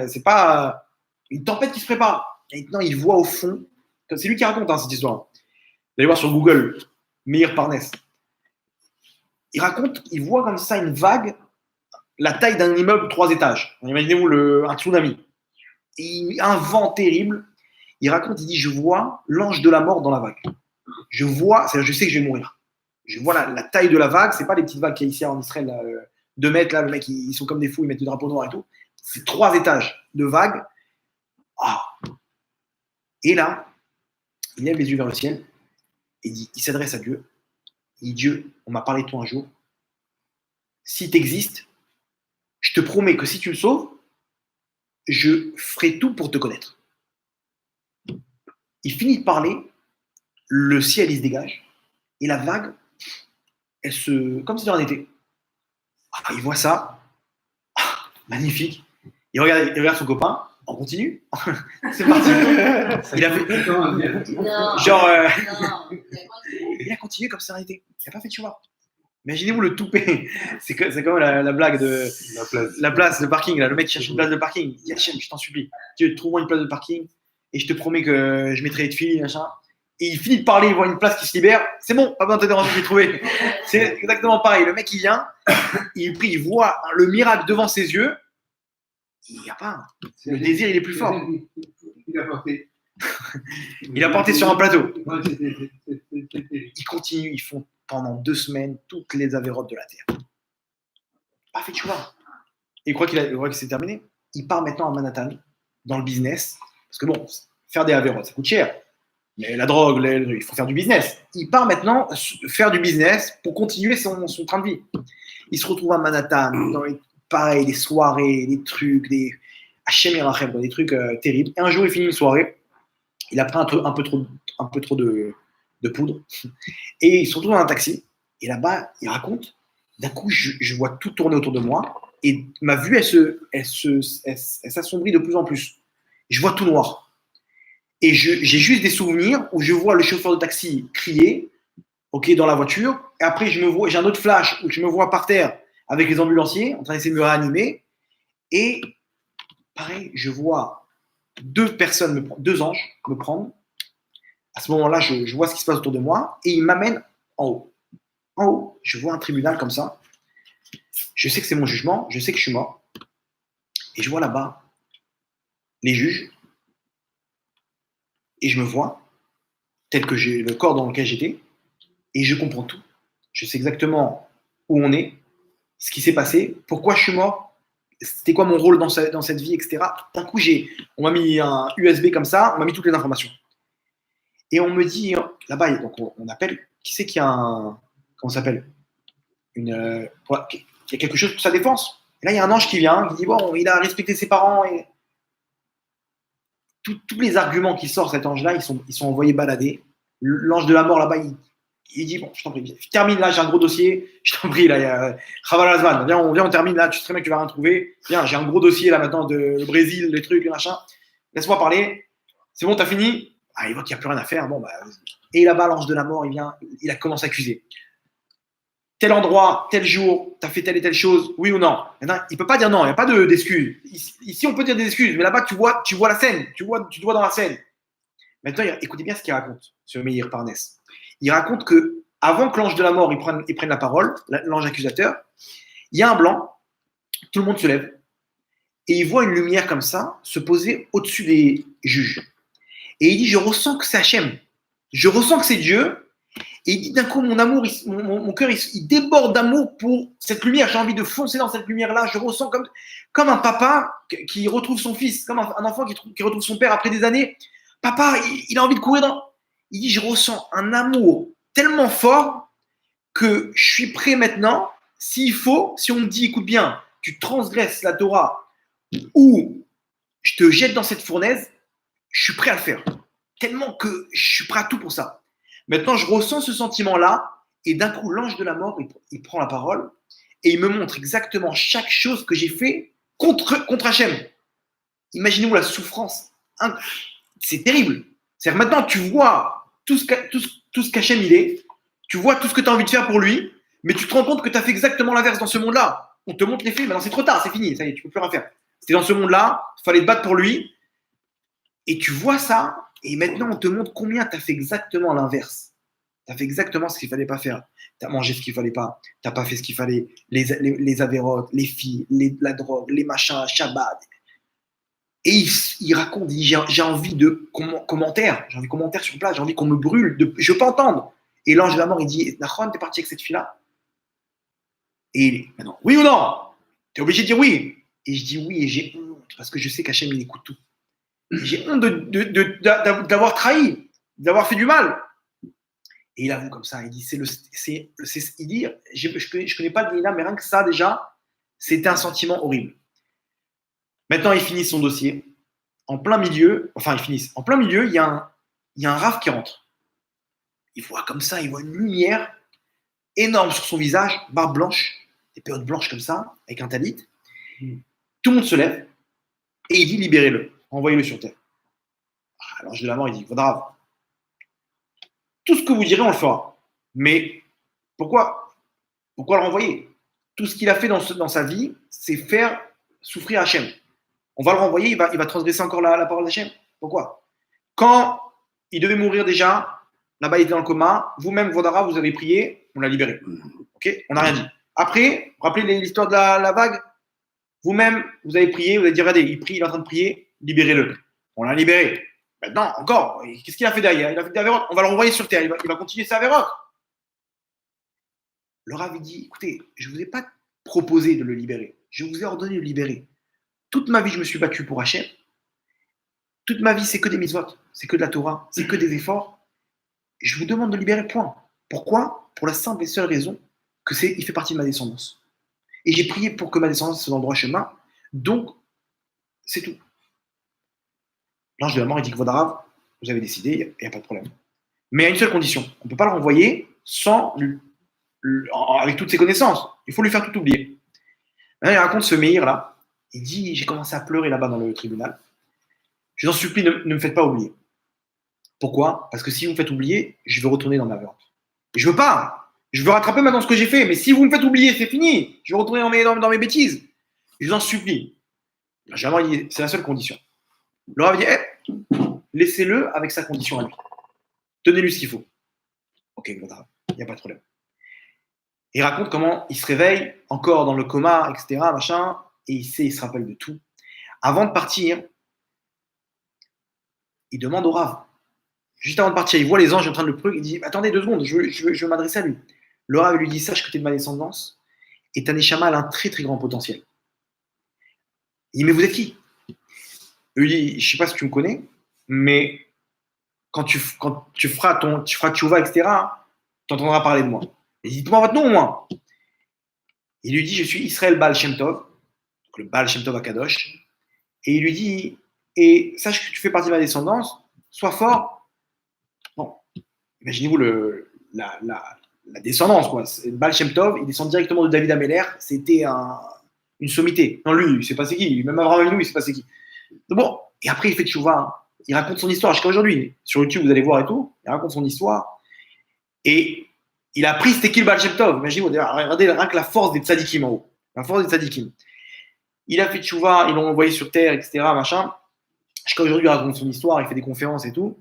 A: C'est pas une tempête qui se prépare. Et maintenant, il voit au fond. C'est lui qui raconte cette histoire. Vous allez voir sur Google, Meir Parnès. Il raconte, il voit comme ça une vague, la taille d'un immeuble 3 étages. Imaginez-vous un tsunami. Un vent terrible. Il raconte, il dit, je vois l'ange de la mort dans la vague. Je sais que je vais mourir. Je vois la taille de la vague. C'est pas les petites vagues qu'il y a ici en Israël, là, 2 mètres, là, le mec, ils sont comme des fous, ils mettent du drapeau noir et tout. C'est 3 étages de vagues. Ah. Et là, il lève les yeux vers le ciel et il s'adresse à Dieu. Il dit, Dieu, on m'a parlé de toi un jour. Si tu existes, je te promets que si tu me sauves, je ferai tout pour te connaître. Il finit de parler, le ciel il se dégage, et la vague, elle se. Comme si de rien n'était. Ah, il voit ça, magnifique. Il regarde son copain, on continue. C'est parti. Il a fait. Genre. Il a continué comme si de rien n'était. Il n'a pas fait de choix. Imaginez-vous le toupet. C'est comme la blague de. La place, le parking. Là, le mec qui cherche une place de parking. Il dit Hachem, je t'en supplie. Dieu, trouve-moi une place de parking et je te promets que je mettrai les filles, machin. Et il finit de parler, il voit une place qui se libère. C'est bon, pas besoin de te déranger, j'ai trouvé. C'est exactement pareil. Le mec, il vient, il prie, il voit le miracle devant ses yeux. Il n'y a pas. Le désir, il est plus fort.
B: Il a porté.
A: Il a porté sur un plateau.
B: Ouais,
A: Ils continuent, ils font pendant 2 semaines toutes les avérotes de la terre. Pas fait de choix. Et il croit que c'est terminé. Il part maintenant à Manhattan, dans le business. Parce que bon, faire des avérotes, ça coûte cher. Mais la drogue, il faut faire du business. Il part maintenant faire du business pour continuer son train de vie. Il se retrouve à Manhattan, dans pareil, des soirées, des trucs, des Hachem Yerachem, des trucs terribles. Et un jour, il finit une soirée. Il a pris un peu trop de poudre. Et il se retrouve dans un taxi. Et là-bas, il raconte. D'un coup, je vois tout tourner autour de moi. Et ma vue, elle s'assombrit de plus en plus. Je vois tout noir. Et j'ai juste des souvenirs où je vois le chauffeur de taxi crier, ok, dans la voiture. Et après, j'ai un autre flash où je me vois par terre avec les ambulanciers en train d'essayer de me réanimer. Et pareil, je vois 2 personnes, 2 anges me prendre. À ce moment-là, je vois ce qui se passe autour de moi et ils m'amènent en haut. En haut, je vois un tribunal comme ça. Je sais que c'est mon jugement, je sais que je suis mort. Et je vois là-bas les juges. Et je me vois tel que j'ai le corps dans lequel j'étais. Et je comprends tout. Je sais exactement où on est, ce qui s'est passé, pourquoi je suis mort, c'était quoi mon rôle dans cette vie, etc. D'un coup, on m'a mis un USB comme ça, on m'a mis toutes les informations. Et on me dit, là-bas, donc on appelle, qui c'est qui a un. Comment ça s'appelle qui a quelque chose pour sa défense. Et là, il y a un ange qui vient, qui dit, bon, il a respecté ses parents. Et tous les arguments qui sortent, cet ange-là, ils sont envoyés balader. L'ange de la mort, là-bas, il dit, bon, je t'en prie, termine là, j'ai un gros dossier, je t'en prie, là, il y a Chaval Azman, viens, on termine là, tu sais très bien que tu vas rien trouver. Viens, j'ai un gros dossier là maintenant de le Brésil, les trucs, les machins. Laisse-moi parler. C'est bon, t'as fini? Ah, il voit qu'il n'y a plus rien à faire. Bon, bah, et là-bas, l'ange de la mort, il vient, il a commencé à accuser. Tel endroit, tel jour, tu as fait telle et telle chose, oui ou non. Maintenant, il ne peut pas dire non, il n'y a pas d'excuses. Ici, on peut dire des excuses, mais là-bas, tu vois la scène, tu te vois dans la scène. Maintenant, écoutez bien ce qu'il raconte, ce Meir Parnes. Il raconte que avant que l'ange de la mort il prenne la parole, l'ange accusateur, il y a un blanc, tout le monde se lève, et il voit une lumière comme ça se poser au-dessus des juges. Et il dit, je ressens que c'est Hachem, je ressens que c'est Dieu. Et il dit d'un coup, mon amour, mon cœur, il déborde d'amour pour cette lumière. J'ai envie de foncer dans cette lumière-là. Je ressens comme un papa qui retrouve son fils, comme un enfant qui retrouve son père après des années. Papa, il a envie de courir dans. Il dit, je ressens un amour tellement fort que je suis prêt maintenant, s'il faut, si on me dit, écoute bien, tu transgresses la Torah ou je te jette dans cette fournaise, je suis prêt à le faire. Tellement que je suis prêt à tout pour ça. Maintenant, je ressens ce sentiment-là, et d'un coup, l'ange de la mort, il prend la parole, et il me montre exactement chaque chose que j'ai fait contre Hachem. Imaginez-vous la souffrance. C'est terrible. C'est-à-dire maintenant, tu vois tout ce qu'Hachem il est, tu vois tout ce que tu as envie de faire pour lui, mais tu te rends compte que tu as fait exactement l'inverse dans ce monde-là. On te montre les faits, maintenant c'est trop tard, c'est fini, ça y est, tu peux plus rien faire. C'était dans ce monde-là, il fallait te battre pour lui, et tu vois ça, et maintenant, on te montre combien tu as fait exactement l'inverse. Tu as fait exactement ce qu'il ne fallait pas faire. Tu as mangé ce qu'il ne fallait pas. Tu n'as pas fait ce qu'il fallait. Les avérotes, les filles, la drogue, les machins, Shabbat. Et il raconte, il dit, j'ai envie de commentaires. J'ai envie de commentaires sur place. J'ai envie qu'on me brûle. Je ne veux pas entendre. Et l'ange de la mort, il dit, Nachon, t'es parti avec cette fille-là? Et il est, non, oui ou non? Tu es obligé de dire oui. Et je dis oui, et j'ai honte, parce que je sais qu'Hachem, il écoute tout. J'ai honte d'avoir trahi, d'avoir fait du mal. Et il avoue comme ça, il dit, il dit, je connais pas le Dina, mais rien que ça déjà, c'était un sentiment horrible. Maintenant, ils finissent son dossier. En plein milieu, enfin, ils finissent. En plein milieu, il y a un Rav qui rentre. Il voit comme ça, il voit une lumière énorme sur son visage, barbe blanche, des périodes blanches comme ça, avec un talit. Tout le monde se lève et il dit libérez-le, envoyez-le sur terre. Alors, je de la mort, il dit Rav, tout ce que vous direz, on le fera. Mais pourquoi le renvoyer? Tout ce qu'il a fait dans sa vie, c'est faire souffrir Hachem. On va le renvoyer, il va transgresser encore la parole d'Hachem. Pourquoi? Quand il devait mourir déjà, là-bas il était dans le coma, vous-même, Vodara, vous avez prié, on l'a libéré. Ok? On n'a rien dit. Après, vous rappelez l'histoire de la vague? Vous-même, vous avez prié, vous avez dit regardez, il prie, il est en train de prier, libérez-le. On l'a libéré. Maintenant, encore, qu'est-ce qu'il a fait derrière? Il a fait des avérotes. On va le renvoyer sur terre, il va continuer ses avérotes. Le Rav dit écoutez, je ne vous ai pas proposé de le libérer, je vous ai ordonné de le libérer. Toute ma vie, je me suis battu pour Hachem. Toute ma vie, c'est que des mitzvot, c'est que de la Torah, c'est que des efforts. Je vous demande de libérer, point. Pourquoi? Pour la simple et seule raison il fait partie de ma descendance. Et j'ai prié pour que ma descendance soit dans le droit chemin. Donc, c'est tout. L'ange de la mort, il dit que Vodarav, vous avez décidé, il n'y a pas de problème. Mais à une seule condition. On ne peut pas le renvoyer avec toutes ses connaissances. Il faut lui faire tout oublier. Là, il raconte ce Meir là. Il dit j'ai commencé à pleurer là-bas dans le tribunal. Je vous en supplie, ne me faites pas oublier. Pourquoi? Parce que si vous me faites oublier, je vais retourner dans ma vente. Et je veux pas. Je veux rattraper maintenant ce que j'ai fait. Mais si vous me faites oublier, c'est fini. Je vais retourner dans mes bêtises. Je vous en supplie. C'est la seule condition. Le Rav dit laissez-le avec sa condition à lui. Donnez-lui ce qu'il faut. Ok, il n'y a pas de problème. Il raconte comment il se réveille encore dans le coma, etc. Machin, et il se rappelle de tout. Avant de partir, il demande au Rav. Juste avant de partir, il voit les anges en train de le prier. Il dit attendez 2 secondes, je veux m'adresser à lui. Le Rav lui dit sache que tu es de ma descendance et ta neshama a un très très grand potentiel. Il dit mais vous êtes qui? Il lui dit je ne sais pas si tu me connais, mais quand tu feras tchouva, etc., tu entendras parler de moi. Il dit dites-moi votre nom au moins. Il lui dit je suis Israël Baal Shem Tov, donc le Baal Shem Tov à Kadosh, et il lui dit et sache que tu fais partie de ma descendance, sois fort. Bon, imaginez-vous la descendance, quoi. Baal Shem Tov, il descend directement de David Améler, c'était une sommité. Non, lui, il sait pas c'est qui, même Abraham Avinu, il sait pas c'est qui. Donc bon, et après il fait tchouva, il raconte son histoire jusqu'à aujourd'hui. Sur YouTube, vous allez voir et tout, il raconte son histoire. Et il a pris c'était qui le Baal Shem Tov. Imaginez-vous, regardez rien que la force des tzadikim en haut. La force des tzadikim. Il a fait tchouva, ils l'ont envoyé sur terre, etc. Machin. Jusqu'à aujourd'hui, il raconte son histoire, il fait des conférences et tout.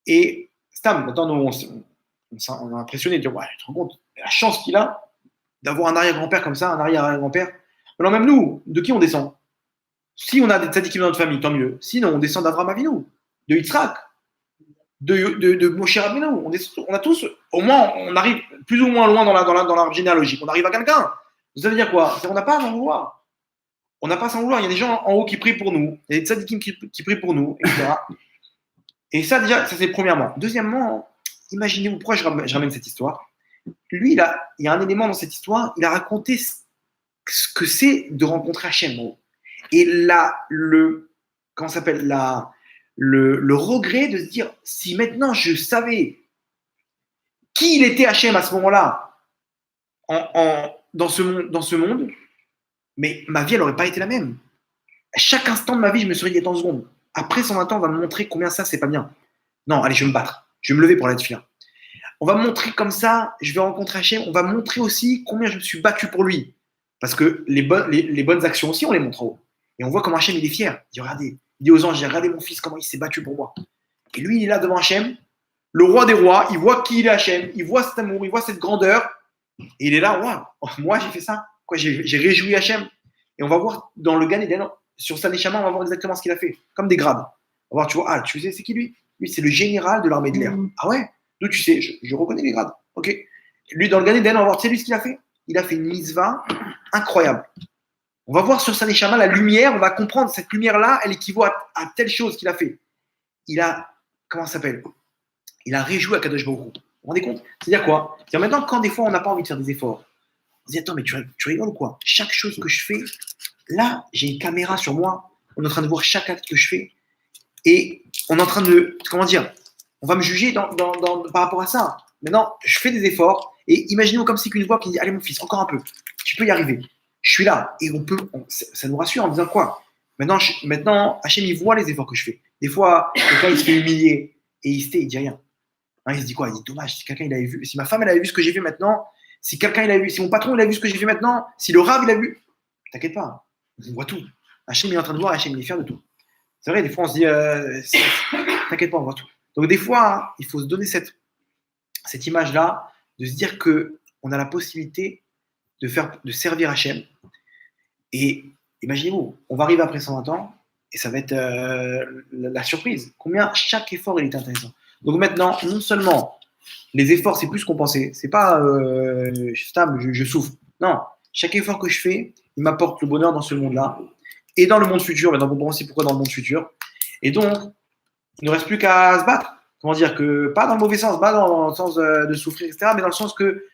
A: Et Stam, maintenant, nous, on est impressionné de dire ouais, tu te rends compte, la chance qu'il a d'avoir un arrière-grand-père comme ça, un arrière-grand-père. Alors, même nous, de qui on descend? Si on a des tzadikim dans notre famille, tant mieux. Sinon, on descend d'Avraham Avinu, de Yitzhak, de Moshe Rabbeinu. On a tous, au moins, on arrive plus ou moins loin dans l'arbre généalogique. On arrive à quelqu'un. Ça veut dire quoi? On n'a pas à s'en vouloir. On n'a pas à s'en vouloir. Il y a des gens en haut qui prient pour nous. Il y a des tzadikim qui prient pour nous, etc. Et ça, déjà, ça c'est premièrement. Deuxièmement, imaginez-vous pourquoi je ramène cette histoire. Lui, il y a un élément dans cette histoire. Il a raconté ce que c'est de rencontrer Hachem. Et là, comment ça s'appelle, le regret de se dire, si maintenant je savais qui il était Hachem à ce moment-là, dans ce monde, mais ma vie, elle n'aurait pas été la même. À chaque instant de ma vie, je me serais dit, attends 2 secondes. Après 120 ans, on va me montrer combien ça, c'est pas bien. Non, allez, je vais me battre. Je vais me lever pour l'être fier. On va me montrer comme ça, je vais rencontrer Hachem. On va me montrer aussi combien je me suis battu pour lui. Parce que les bonnes actions aussi, on les montre en haut. Et on voit comment Hachem, il est fier. Il dit, regardez, il dit aux anges, regardez mon fils, comment il s'est battu pour moi. Et lui, il est là devant Hachem, le roi des rois, il voit qui il est Hachem, il voit cet amour, il voit cette grandeur. Et il est là, waouh, moi j'ai fait ça. Quoi, j'ai réjoui Hachem. Et on va voir dans le Gan Eden, sur sa neshama, on va voir exactement ce qu'il a fait. Comme des grades. On va voir, tu vois, tu sais, c'est qui lui? Lui, c'est le général de l'armée de l'air. Ah ouais? D'où tu sais, je reconnais les grades. Ok. Lui, dans le Gan Eden, on va voir, tu sais, lui, ce qu'il a fait? Il a fait une mitzvah incroyable. On va voir sur sa neshama la lumière, on va comprendre cette lumière-là, elle équivaut à telle chose qu'il a fait. Il a, comment ça s'appelle? Il a réjoui à Kadosh Baruch Hu. Vous vous rendez compte? C'est-à-dire quoi? C'est-à-dire maintenant, quand des fois on n'a pas envie de faire des efforts, on se dit attends, mais tu rigoles ou quoi? Chaque chose que je fais, là, j'ai une caméra sur moi, on est en train de voir chaque acte que je fais, et on est en train de, comment dire, on va me juger par rapport à ça. Maintenant, je fais des efforts, et imaginez-vous comme si qu'une voix qui dit, allez mon fils, encore un peu, tu peux y arriver. Je suis là, et ça nous rassure en disant quoi? Maintenant, Hachem, il voit les efforts que je fais. Des fois, quelqu'un, il se fait humilier, et il dit rien. Hein, il se dit quoi? Il dit, dommage, si quelqu'un, il avait vu, si ma femme, elle avait vu ce que j'ai fait maintenant, si quelqu'un, il a vu, si mon patron, il a vu ce que j'ai fait maintenant, si le rave, il a vu, t'inquiète pas, on voit tout. Hachem, il est en train de voir, Hachem, il est fier de tout. C'est vrai, des fois, on se dit, t'inquiète pas, on voit tout. Donc, des fois, hein, il faut se donner cette image-là, de se dire qu'on a la possibilité de servir Hachem. Et imaginez-vous, on va arriver après 120 ans, et ça va être la surprise. Combien chaque effort, il est intéressant. Donc maintenant, non seulement les efforts, c'est plus qu'on pensait. C'est pas je souffre. Non, chaque effort que je fais, il m'apporte le bonheur dans ce monde-là et dans le monde futur. Maintenant, on comprend aussi pourquoi dans le monde futur. Et donc, il ne reste plus qu'à se battre. Comment dire que pas dans le mauvais sens, pas dans le sens de souffrir, etc., mais dans le sens que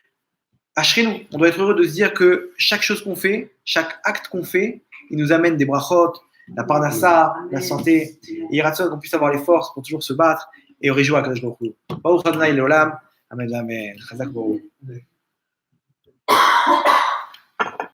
A: nous, on doit être heureux de se dire que chaque chose qu'on fait, chaque acte qu'on fait, il nous amène des brachot, la parnassa, la santé. Et il rattrape qu'on puisse avoir les forces pour toujours se battre et réjouir à Kadosh Baruch Hu. Baruch Adonai Leolam. Amen, amen. Chazak Baruch.